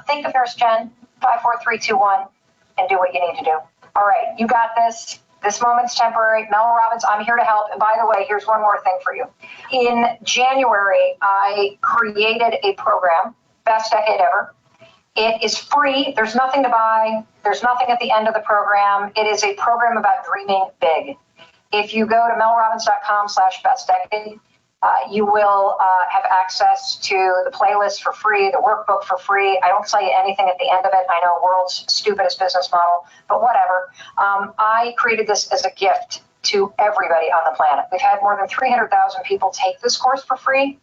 think of Nurse Jen, 5, 4, 3, 2, 1, and do what you need to do. All right, you got this. This moment's temporary. Mel Robbins, I'm here to help. And by the way, here's one more thing for you. In January, I created a program, Best Decade Ever. It is free. There's nothing to buy. There's nothing at the end of the program. It is a program about dreaming big. If you go to melrobbins.com/bestdecade, you will have access to the playlist for free, the workbook for free. I don't tell you anything at the end of it. I know, world's stupidest business model, but whatever. I created this as a gift to everybody on the planet. We've had more than 300,000 people take this course for free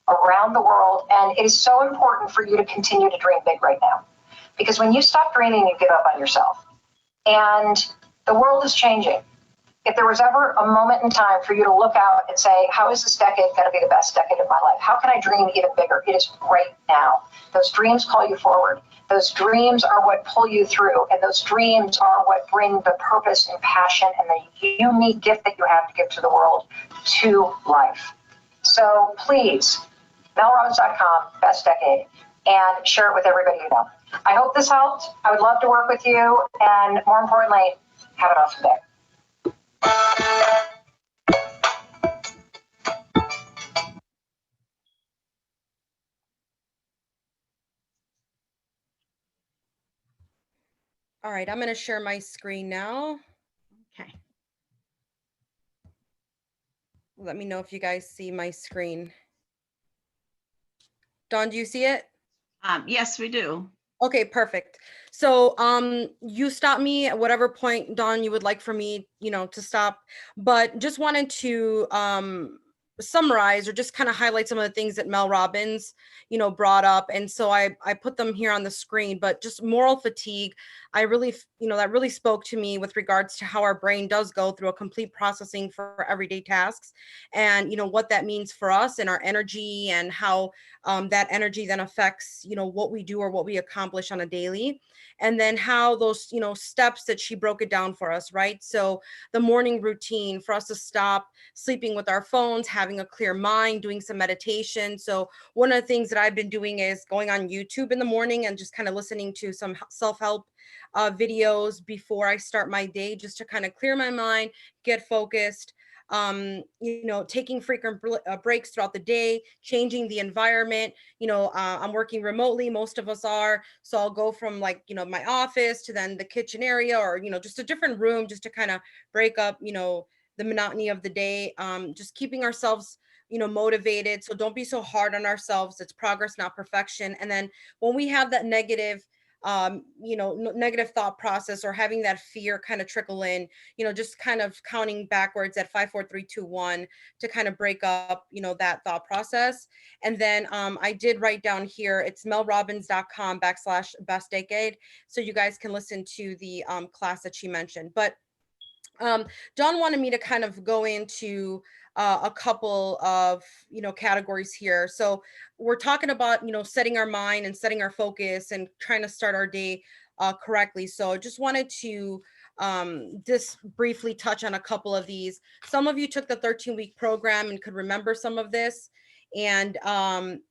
around the world, and it is so important for you to continue to dream big right now. Because when you stop dreaming, you give up on yourself. And the world is changing. If there was ever a moment in time for you to look out and say, how is this decade going to be the best decade of my life? How can I dream even bigger? It is right now. Those dreams call you forward. Those dreams are what pull you through. And those dreams are what bring the purpose and passion and the unique gift that you have to give to the world to life. So please, melrobbins.com, best decade, and share it with everybody you know. I hope this helped. I would love to work with you. And more importantly, have an awesome day. All right, I'm going to share my screen now. Okay. Let me know if you guys see my screen. Dawn, do you see it? Yes, we do. Okay, perfect. So you stop me at whatever point, Dawn, you would like for me, to stop, but just wanted to summarize or just kind of highlight some of the things that Mel Robbins, brought up. And so I put them here on the screen, but just moral fatigue, I really, that really spoke to me with regards to how our brain does go through a complete processing for everyday tasks and, what that means for us and our energy and how that energy then affects, what we do or what we accomplish on a daily. And then how those, steps that she broke it down for us, right? So the morning routine for us to stop sleeping with our phones, having a clear mind, doing some meditation. So one of the things that I've been doing is going on YouTube in the morning and just kind of listening to some self-help videos before I start my day, just to kind of clear my mind, get focused. Taking frequent breaks throughout the day, changing the environment. I'm working remotely, most of us are. So I'll go from my office to then the kitchen area or, just a different room just to kind of break up, the monotony of the day. Just keeping ourselves, motivated. So don't be so hard on ourselves. It's progress, not perfection. And then when we have that negative negative thought process or having that fear kind of trickle in, just kind of counting backwards at 5, 4, 3, 2, 1 to kind of break up, that thought process. And then I did write down here, it's melrobbins.com/bestdecade. So you guys can listen to the class that she mentioned. But Dawn wanted me to kind of go into a couple of, categories here. So we're talking about, setting our mind and setting our focus and trying to start our day correctly. So I just wanted to just briefly touch on a couple of these. Some of you took the 13-week program and could remember some of this. And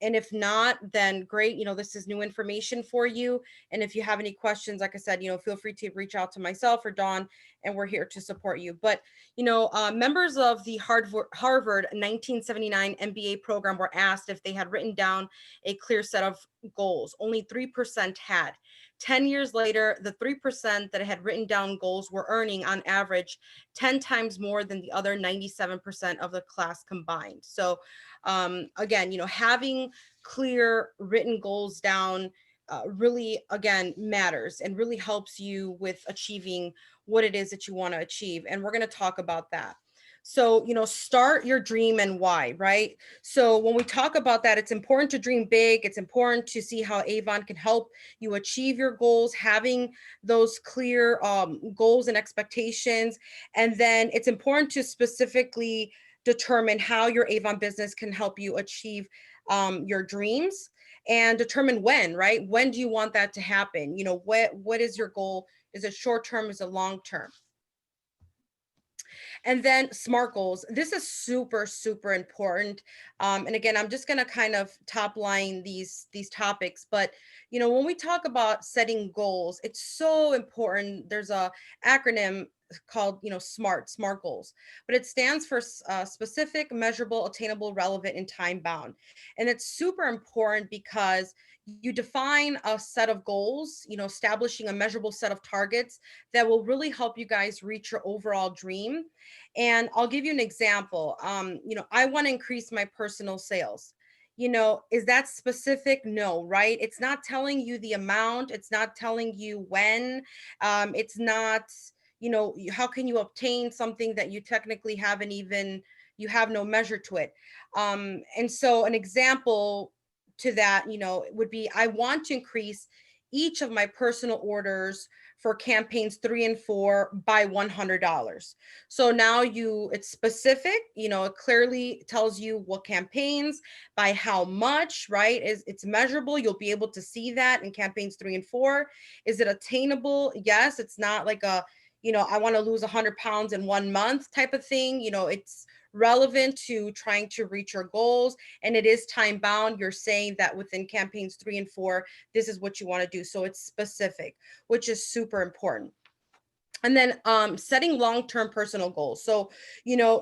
if not, then great, this is new information for you. And if you have any questions, like I said, feel free to reach out to myself or Dawn, and we're here to support you. But, members of the Harvard 1979 MBA program were asked if they had written down a clear set of, goals, only 3% had. 10 years later, the 3% that had written down goals were earning on average 10 times more than the other 97% of the class combined. So again, having clear written goals down really, again, matters and really helps you with achieving what it is that you want to achieve. And we're going to talk about that. So, start your dream and why, right? So when we talk about that, it's important to dream big. It's important to see how Avon can help you achieve your goals, having those clear goals and expectations. And then it's important to specifically determine how your Avon business can help you achieve your dreams, and determine when, right? When do you want that to happen? What is your goal? Is it short term? Is it long term? And then SMART goals. This is super, super important. And again, I'm just going to kind of top line these topics. But, when we talk about setting goals, it's so important. There's a acronym called, SMART goals, but it stands for specific, measurable, attainable, relevant, and time bound. And it's super important because you define a set of goals, establishing a measurable set of targets that will really help you guys reach your overall dream. And I'll give you an example. I want to increase my personal sales. Is that specific? No, right? It's not telling you the amount. It's not telling you when. It's not, how can you obtain something that you technically haven't even, you have no measure to it. And so an example to that, would be, I want to increase each of my personal orders for campaigns 3 and 4 by $100. So now it's specific, it clearly tells you what campaigns, by how much, right? It's measurable. You'll be able to see that in campaigns 3 and 4. Is it attainable? Yes. It's not like I want to lose 100 pounds in 1 month type of thing. It's relevant to trying to reach your goals, and it is time bound. You're saying that within campaigns 3 and 4, this is what you want to do. So it's specific, which is super important. And then setting long-term personal goals. So,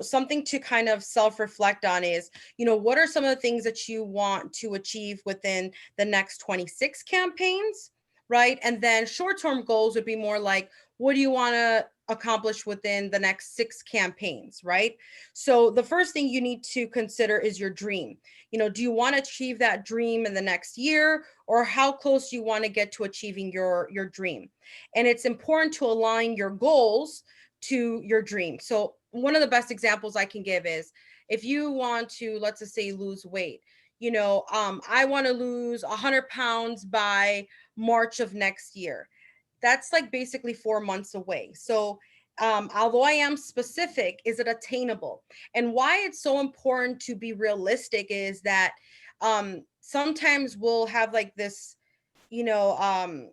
something to kind of self-reflect on is, what are some of the things that you want to achieve within the next 26 campaigns, right? And then short-term goals would be more like, what do you want to accomplish within the next 6 campaigns, right? So the first thing you need to consider is your dream. Do you want to achieve that dream in the next year, or how close do you want to get to achieving your dream? And it's important to align your goals to your dream. So one of the best examples I can give is, if you want to, let's just say, lose weight, I want to lose 100 pounds by March of next year. That's like basically 4 months away. So although I am specific, is it attainable? And why it's so important to be realistic is that sometimes we'll have like this,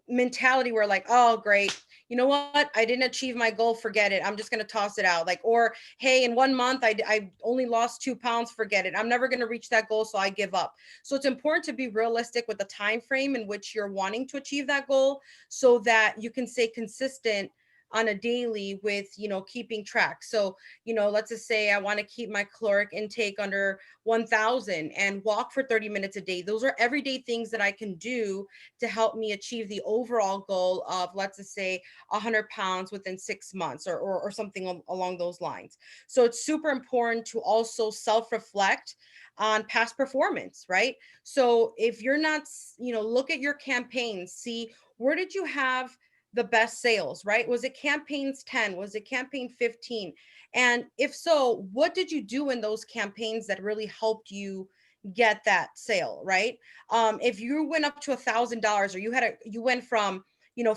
mentality where like, oh, great, you know what? I didn't achieve my goal. Forget it. I'm just going to toss it out. Like, or, hey, in 1 month, I only lost 2 pounds. Forget it. I'm never going to reach that goal. So I give up. So it's important to be realistic with the time frame in which you're wanting to achieve that goal, so that you can stay consistent on a daily with, keeping track. So, let's just say I want to keep my caloric intake under 1,000 and walk for 30 minutes a day. Those are everyday things that I can do to help me achieve the overall goal of, let's just say, 100 pounds within 6 months, or something along those lines. So it's super important to also self-reflect on past performance, right? So if you're not, look at your campaigns, see, where did you have the best sales, right? Was it campaigns 10? Was it campaign 15? And if so, what did you do in those campaigns that really helped you get that sale, right? If you went up to $1,000, or you went from,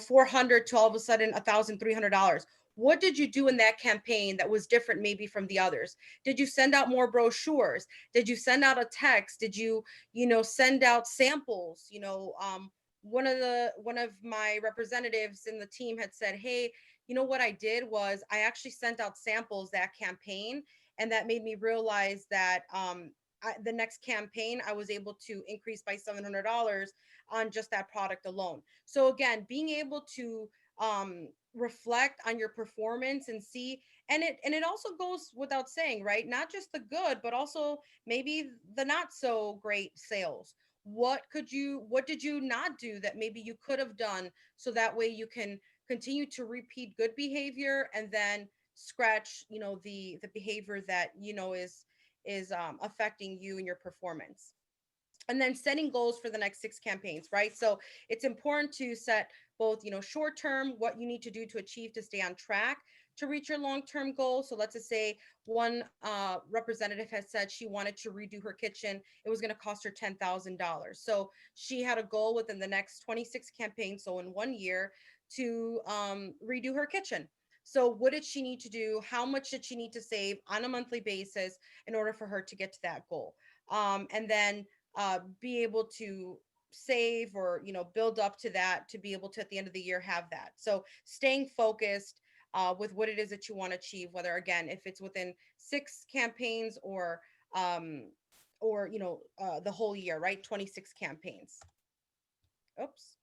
400 to all of a sudden $1,300, what did you do in that campaign that was different maybe from the others? Did you send out more brochures? Did you send out a text? Did you, send out samples? One of my representatives in the team had said, hey, what I did was I actually sent out samples that campaign, and that made me realize that the next campaign I was able to increase by $700 on just that product alone. So again, being able to reflect on your performance and see, and it also goes without saying, right? Not just the good, but also maybe the not so great sales. what did you not do that maybe you could have done, so that way you can continue to repeat good behavior and then scratch, the behavior that is affecting you and your performance. And then setting goals for the next 6 campaigns, right? So it's important to set both, short term, what you need to do to achieve to stay on track to reach your long-term goal. So let's just say one representative has said she wanted to redo her kitchen. It was going to cost her $10,000. So she had a goal within the next 26 campaigns, so in 1 year, to redo her kitchen. So what did she need to do? How much did she need to save on a monthly basis in order for her to get to that goal? And then be able to save or build up to that, to be able to at the end of the year have that. So staying focused with what it is that you want to achieve, whether again if it's within 6 campaigns or the whole year, right? 26 campaigns. Oops.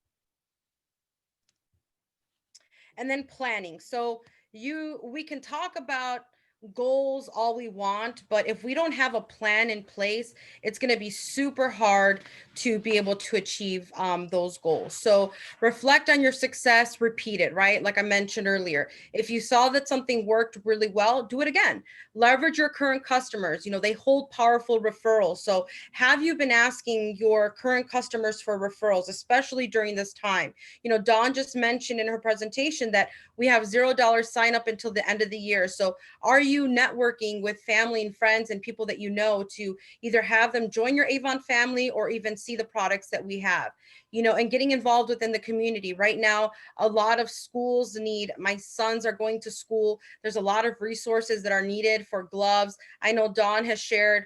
And then planning. So we can talk about goals all we want, but if we don't have a plan in place, it's going to be super hard to be able to achieve those goals. So reflect on your success, repeat it, right? Like I mentioned earlier, if you saw that something worked really well, do it again. Leverage your current customers. They hold powerful referrals. So have you been asking your current customers for referrals, especially during this time? Dawn just mentioned in her presentation that we have $0 sign up until the end of the year. So are you networking with family and friends and people that to either have them join your Avon family or even see the products that we have, and getting involved within the community. Right now, a lot of schools my sons are going to school. There's a lot of resources that are needed for gloves. I know Dawn has shared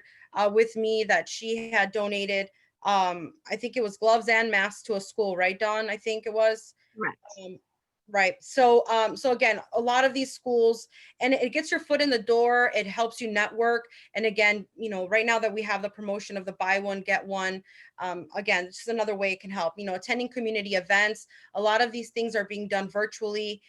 with me that she had donated, I think it was gloves and masks to a school, right, Dawn? I think it was. Right. Right. So again, a lot of these schools, and it gets your foot in the door. It helps you network. And again, right now that we have the promotion of the buy one, get one, again, this is another way it can help, attending community events. A lot of these things are being done virtually,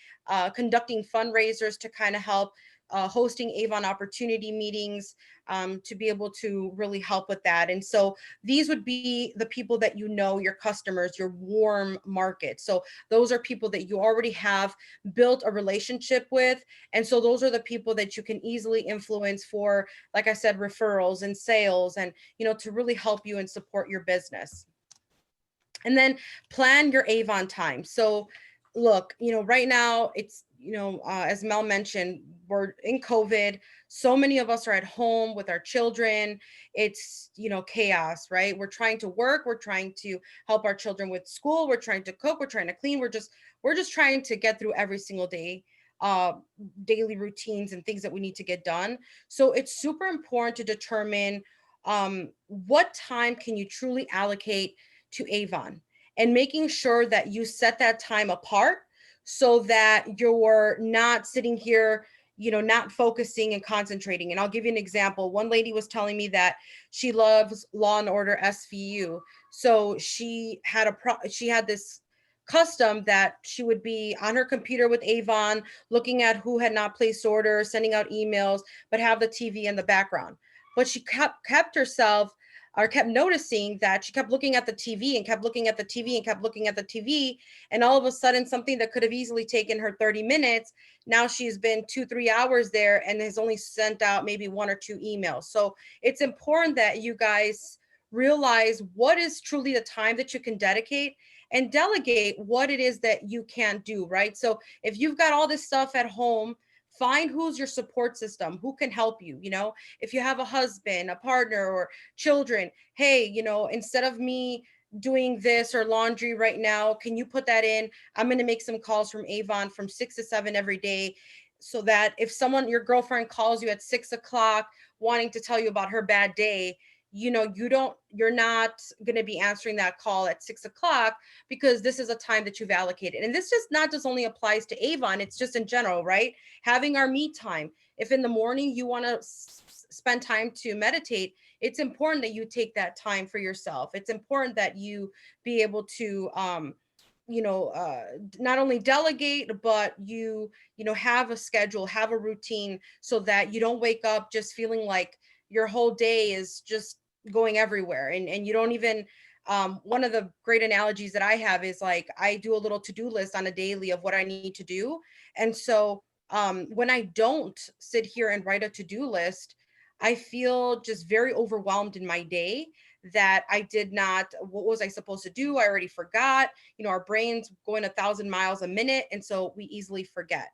conducting fundraisers to kind of help, hosting Avon opportunity meetings, to be able to really help with that. And so these would be the people that your customers, your warm market. So those are people that you already have built a relationship with. And so those are the people that you can easily influence for, like I said, referrals and sales, and to really help you and support your business. And then plan your Avon time. So look, right now it's, as Mel mentioned, we're in COVID. So many of us are at home with our children. It's, chaos, right? We're trying to work. We're trying to help our children with school. We're trying to cook. We're trying to clean. We're just trying to get through every single day, daily routines and things that we need to get done. So it's super important to determine what time can you truly allocate to Avon, and making sure that you set that time apart so that you're not sitting here, not focusing and concentrating. And I'll give you an example. One lady was telling me that she loves Law and Order SVU. So she had this custom that she would be on her computer with Avon, looking at who had not placed orders, sending out emails, but have the TV in the background. But she kept herself, or kept noticing that she kept looking at the TV and kept looking at the TV and kept looking at the TV. And all of a sudden, something that could have easily taken her 30 minutes, now she's been 2-3 hours there and has only sent out maybe 1 or 2 emails. So it's important that you guys realize what is truly the time that you can dedicate, and delegate what it is that you can't do, right? So if you've got all this stuff at home, find who's your support system, who can help you. If you have a husband, a partner, or children, hey, instead of me doing this or laundry right now, can you put that in? I'm going to make some calls from Avon from 6 to 7 every day, so that if your girlfriend calls you at 6 o'clock wanting to tell you about her bad day, you're not going to be answering that call at 6 o'clock, because this is a time that you've allocated. And this just not just only applies to Avon, it's just in general, right? Having our me time. If in the morning you want to spend time to meditate, it's important that you take that time for yourself. It's important that you be able to, not only delegate, but you have a schedule, have a routine, so that you don't wake up just feeling like your whole day is just going everywhere, and you don't even one of the great analogies that I have is like, I do a little to-do list on a daily of what I need to do. And so when I don't sit here and write a to-do list, I feel just very overwhelmed in my day that I did not, what was I supposed to do? I already forgot. You know, our brains going 1,000 miles a minute. And so we easily forget.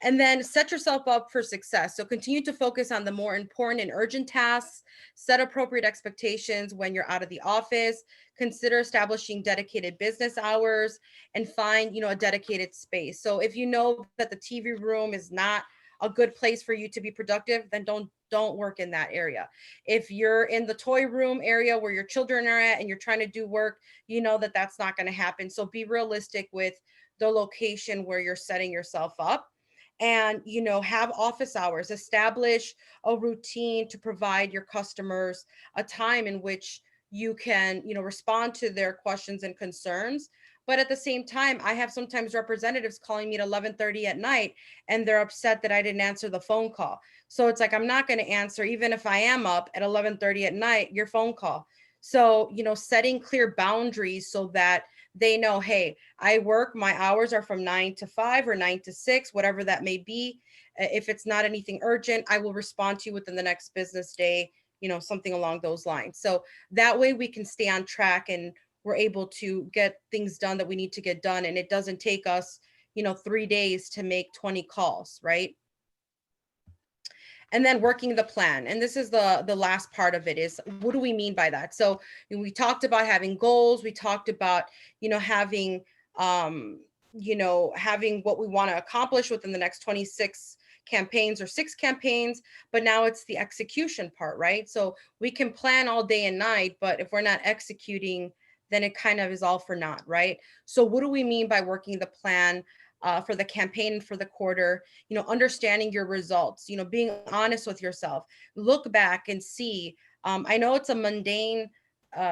And then set yourself up for success. So continue to focus on the more important and urgent tasks, set appropriate expectations when you're out of the office, consider establishing dedicated business hours, and find, you know, a dedicated space. So if you know that the TV room is not a good place for you to be productive, then don't work in that area. If you're in the toy room area where your children are at and you're trying to do work, you know that that's not going to happen. So be realistic with the location where you're setting yourself up. And, you know, have office hours, establish a routine to provide your customers a time in which you can, you know, respond to their questions and concerns. But at the same time, I have sometimes representatives calling me at 11:30 at night, and they're upset that I didn't answer the phone call. So it's like, I'm not going to answer, even if I am up at 11:30 at night, your phone call. So, you know, setting clear boundaries so that they know, hey, I work, my hours are from 9 to 5 or 9 to 6, whatever that may be. If it's not anything urgent, I will respond to you within the next business day, you know, something along those lines. So that way we can stay on track and we're able to get things done that we need to get done. And it doesn't take us, you know, 3 days to make 20 calls, right? And then working the plan. And this is the last part of it is, what do we mean by that? So we talked about having goals. We talked about, you know, having what we want to accomplish within the next 26 campaigns or 6 campaigns, but now it's the execution part, right? So we can plan all day and night, but if we're not executing, then it kind of is all for naught, right? So what do we mean by working the plan? For the campaign and for the quarter, you know, understanding your results, you know, being honest with yourself, look back and see. I know it's a mundane,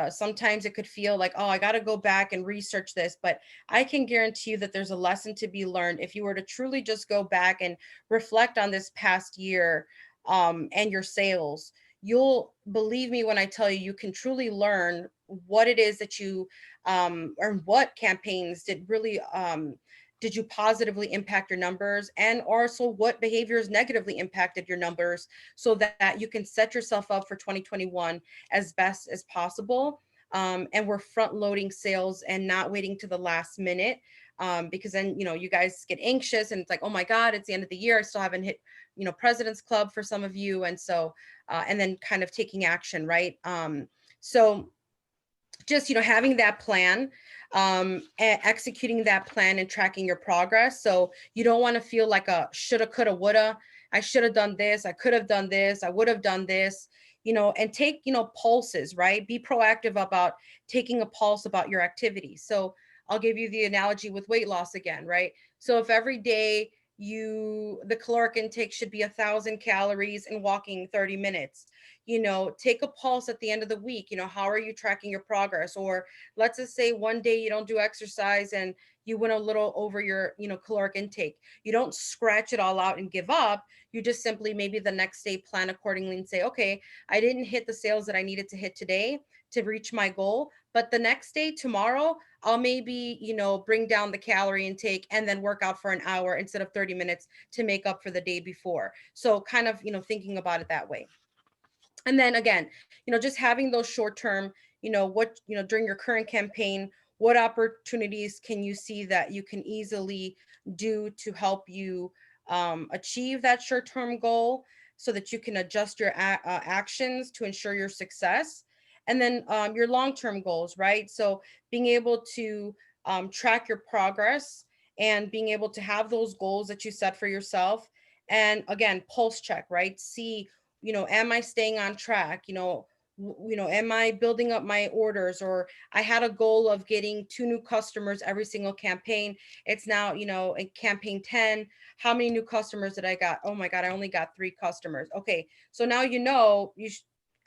sometimes it could feel like, oh, I got to go back and research this, but I can guarantee you that there's a lesson to be learned if you were to truly just go back and reflect on this past year and your sales. You'll believe me when I tell you, you can truly learn what it is that you or what campaigns did you positively impact your numbers, and also what behaviors negatively impacted your numbers, so that you can set yourself up for 2021 as best as possible. And we're front loading sales and not waiting to the last minute, because then, you know, you guys get anxious and it's like, oh my God, it's the end of the year. I still haven't hit, you know, President's Club for some of you. And so, and then kind of taking action, right? So just, you know, having that plan, executing that plan and tracking your progress. So you don't want to feel like a shoulda, coulda, woulda. I should have done this. I could have done this. I would have done this, you know, and take, you know, pulses, right? Be proactive about taking a pulse about your activity. So I'll give you the analogy with weight loss again, right? So if every day the caloric intake should be 1,000 calories and walking 30 minutes, you know, take a pulse at the end of the week. You know, how are you tracking your progress? Or let's just say one day you don't do exercise and you went a little over your, you know, caloric intake. You don't scratch it all out and give up. You just simply maybe the next day plan accordingly and say, okay, I didn't hit the sales that I needed to hit today to reach my goal, but the next day, tomorrow, I'll maybe, you know, bring down the calorie intake and then work out for an hour instead of 30 minutes to make up for the day before. So kind of, you know, thinking about it that way. And then again, you know, just having those short-term, you know, what, you know, during your current campaign, what opportunities can you see that you can easily do to help you achieve that short-term goal, so that you can adjust your actions to ensure your success. And then your long-term goals, right? So being able to track your progress and being able to have those goals that you set for yourself. And again, pulse check, right? See, you know, am I staying on track? You know, am I building up my orders? Or I had a goal of getting 2 new customers every single campaign. It's now, you know, in campaign 10, how many new customers did I got? Oh my God, I only got 3 customers. Okay. So now, you know,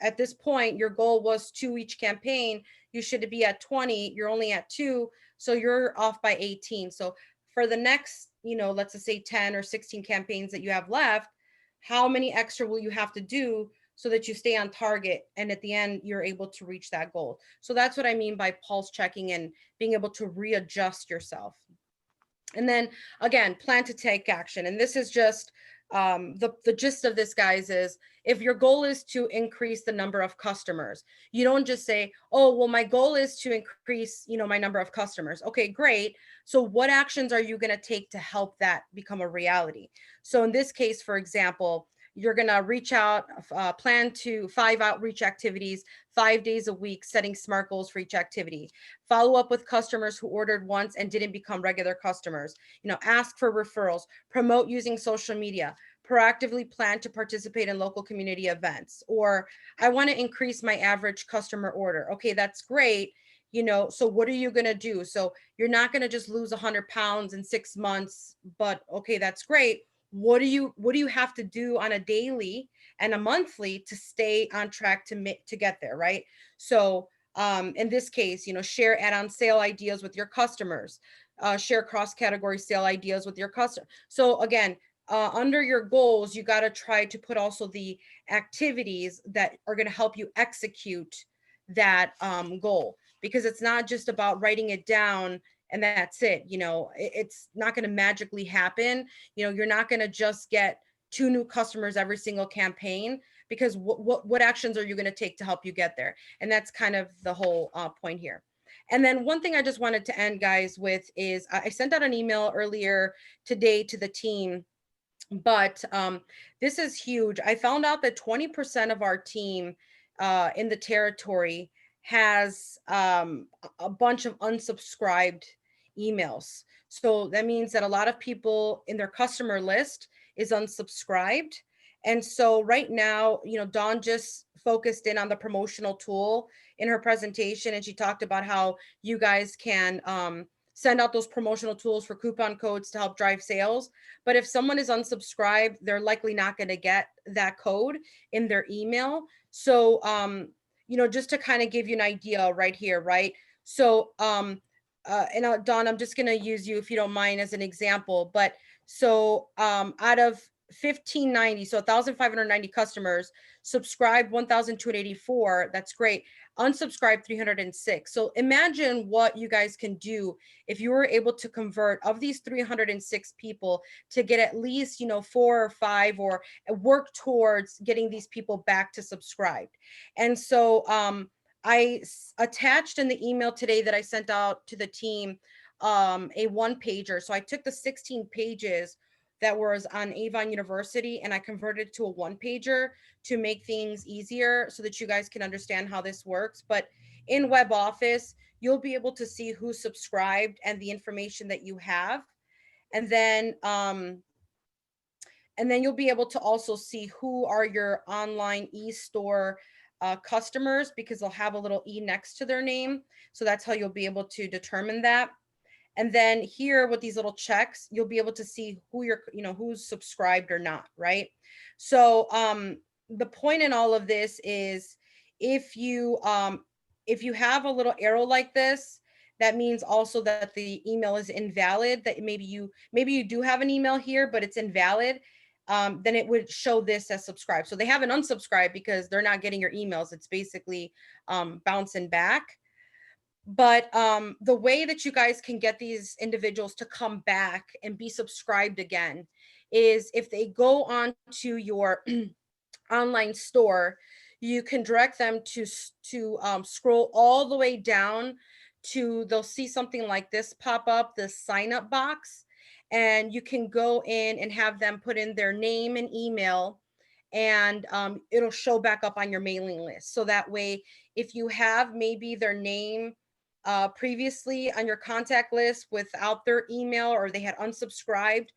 at this point, your goal was 2 each campaign. You should be at 20. You're only at 2. So you're off by 18. So for the next, you know, let's just say 10 or 16 campaigns that you have left, how many extra will you have to do so that you stay on target, and at the end you're able to reach that goal. So that's what I mean by pulse checking and being able to readjust yourself. And then again, plan to take action. And this is just the gist of this, guys, is if your goal is to increase the number of customers, you don't just say, oh, well, my goal is to increase, my number of customers. Okay, great. So what actions are you going to take to help that become a reality? So in this case, for example, you're going to reach out, plan to 5 outreach activities, 5 days a week, setting SMART goals for each activity. Follow up with customers who ordered once and didn't become regular customers. Ask for referrals, promote using social media, proactively plan to participate in local community events. Or I want to increase my average customer order. Okay, that's great. So what are you going to do? So you're not going to just lose 100 pounds in 6 months, but okay, that's great. What do you have to do on a daily and a monthly to stay on track to get there, right? So in this case, share add-on sale ideas with your customers, share cross-category sale ideas with your customer. So again, under your goals, you got to try to put also the activities that are going to help you execute that goal, because it's not just about writing it down and that's it. It's not going to magically happen. You're not going to just get 2 new customers every single campaign, because what actions are you going to take to help you get there? And that's kind of the whole point here. And then one thing I just wanted to end, guys, with is I sent out an email earlier today to the team, but this is huge. I found out that 20% of our team in the territory has a bunch of unsubscribed emails. So that means that a lot of people in their customer list is unsubscribed. And so right now, Dawn just focused in on the promotional tool in her presentation, and she talked about how you guys can send out those promotional tools for coupon codes to help drive sales. But if someone is unsubscribed, they're likely not going to get that code in their email. So, just to kind of give you an idea right here, right? So, and Dawn, I'm just going to use you, if you don't mind, as an example. But so out of 1,590, so 1,590 customers, subscribed 1,284. That's great. Unsubscribed 306. So imagine what you guys can do if you were able to convert of these 306 people to get at least 4 or 5, or work towards getting these people back to subscribed. And so I attached in the email today that I sent out to the team a 1-pager. So I took the 16 pages that was on Avon University and I converted it to a 1-pager to make things easier so that you guys can understand how this works. But in Web Office, you'll be able to see who's subscribed and the information that you have. And then you'll be able to also see who are your online e-store customers, because they'll have a little E next to their name. So that's how you'll be able to determine that. And then here with these little checks, you'll be able to see who who's subscribed or not, right? So the point in all of this is if you have a little arrow like this, that means also that the email is invalid, that maybe you do have an email here, but it's invalid. Then it would show this as subscribed. So they haven't unsubscribed because they're not getting your emails. It's basically bouncing back. But the way that you guys can get these individuals to come back and be subscribed again is if they go on to your online store, you can direct them to scroll all the way down to, they'll see something like this pop up, the sign up box, and you can go in and have them put in their name and email, and it'll show back up on your mailing list. So that way, if you have maybe their name previously on your contact list without their email, or they had unsubscribed,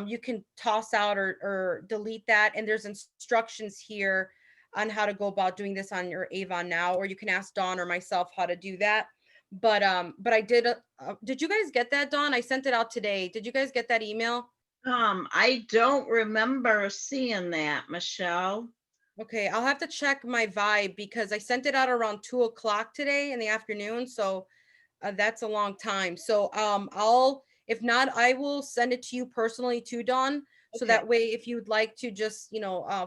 you can toss out or delete that. And there's instructions here on how to go about doing this on your Avon Now, or you can ask Dawn or myself how to do that. But I did you guys get that, Dawn? I sent it out today. Did you guys get that email? I don't remember seeing that, Michelle. Okay, I'll have to check my Vibe because I sent it out around 2 o'clock today in the afternoon. So that's a long time. So if not, I will send it to you personally too, Dawn, So Okay. that way, if you'd like to just,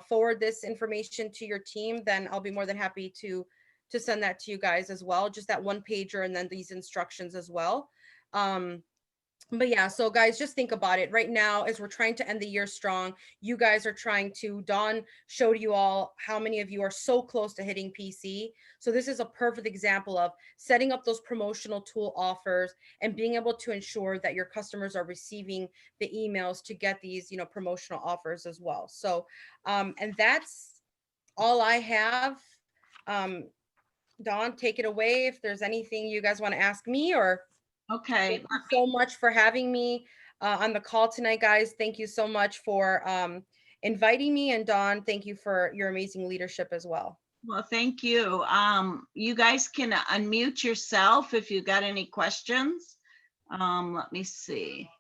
forward this information to your team, then I'll be more than happy to send that to you guys as well. Just that one pager and then these instructions as well. But yeah, so guys, just think about it right now as we're trying to end the year strong. You guys are trying to, Dawn showed you all how many of you are so close to hitting PC. So this is a perfect example of setting up those promotional tool offers and being able to ensure that your customers are receiving the emails to get these, promotional offers as well. So, and that's all I have. Dawn, take it away if there's anything you guys want to ask me or. Okay. Thank you so much for having me on the call tonight, guys. Thank you so much for inviting me. And Dawn, thank you for your amazing leadership as well. Well, thank you. You guys can unmute yourself if you got any questions. Let me see.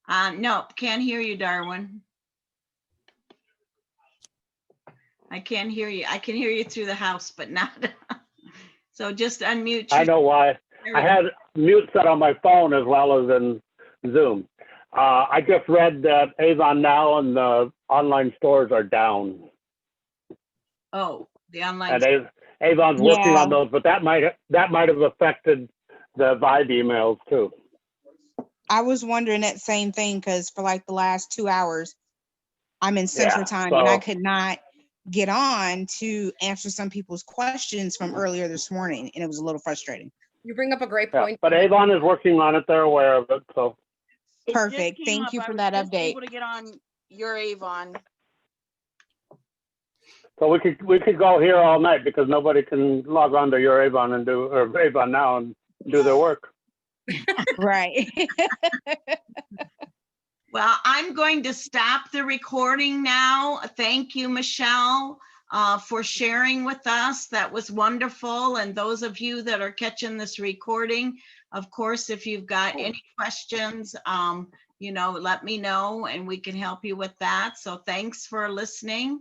Nope, can't hear you, Darwin. I can't hear you. I can hear you through the house, but not. So just unmute. I know why. I had mute set on my phone as well as in Zoom. I just read that Avon Now and the online stores are down. Oh, the online. And Avon's working on those, but that might have affected the Vibe emails too. I was wondering that same thing because for like the last 2 hours, I'm in Central Time and I could not get on to answer some people's questions from earlier this morning, and it was a little frustrating. You bring up a great point. But Avon is working on it. They're aware of it. So perfect. Thank you for that update. Able to get on your Avon. So we could go here all night because nobody can log on to your Avon and or Avon Now and do their work. Right. Well, I'm going to stop the recording now. Thank you, Michelle, for sharing with us. That was wonderful. And those of you that are catching this recording, of course, if you've got any questions, let me know and we can help you with that. So thanks for listening.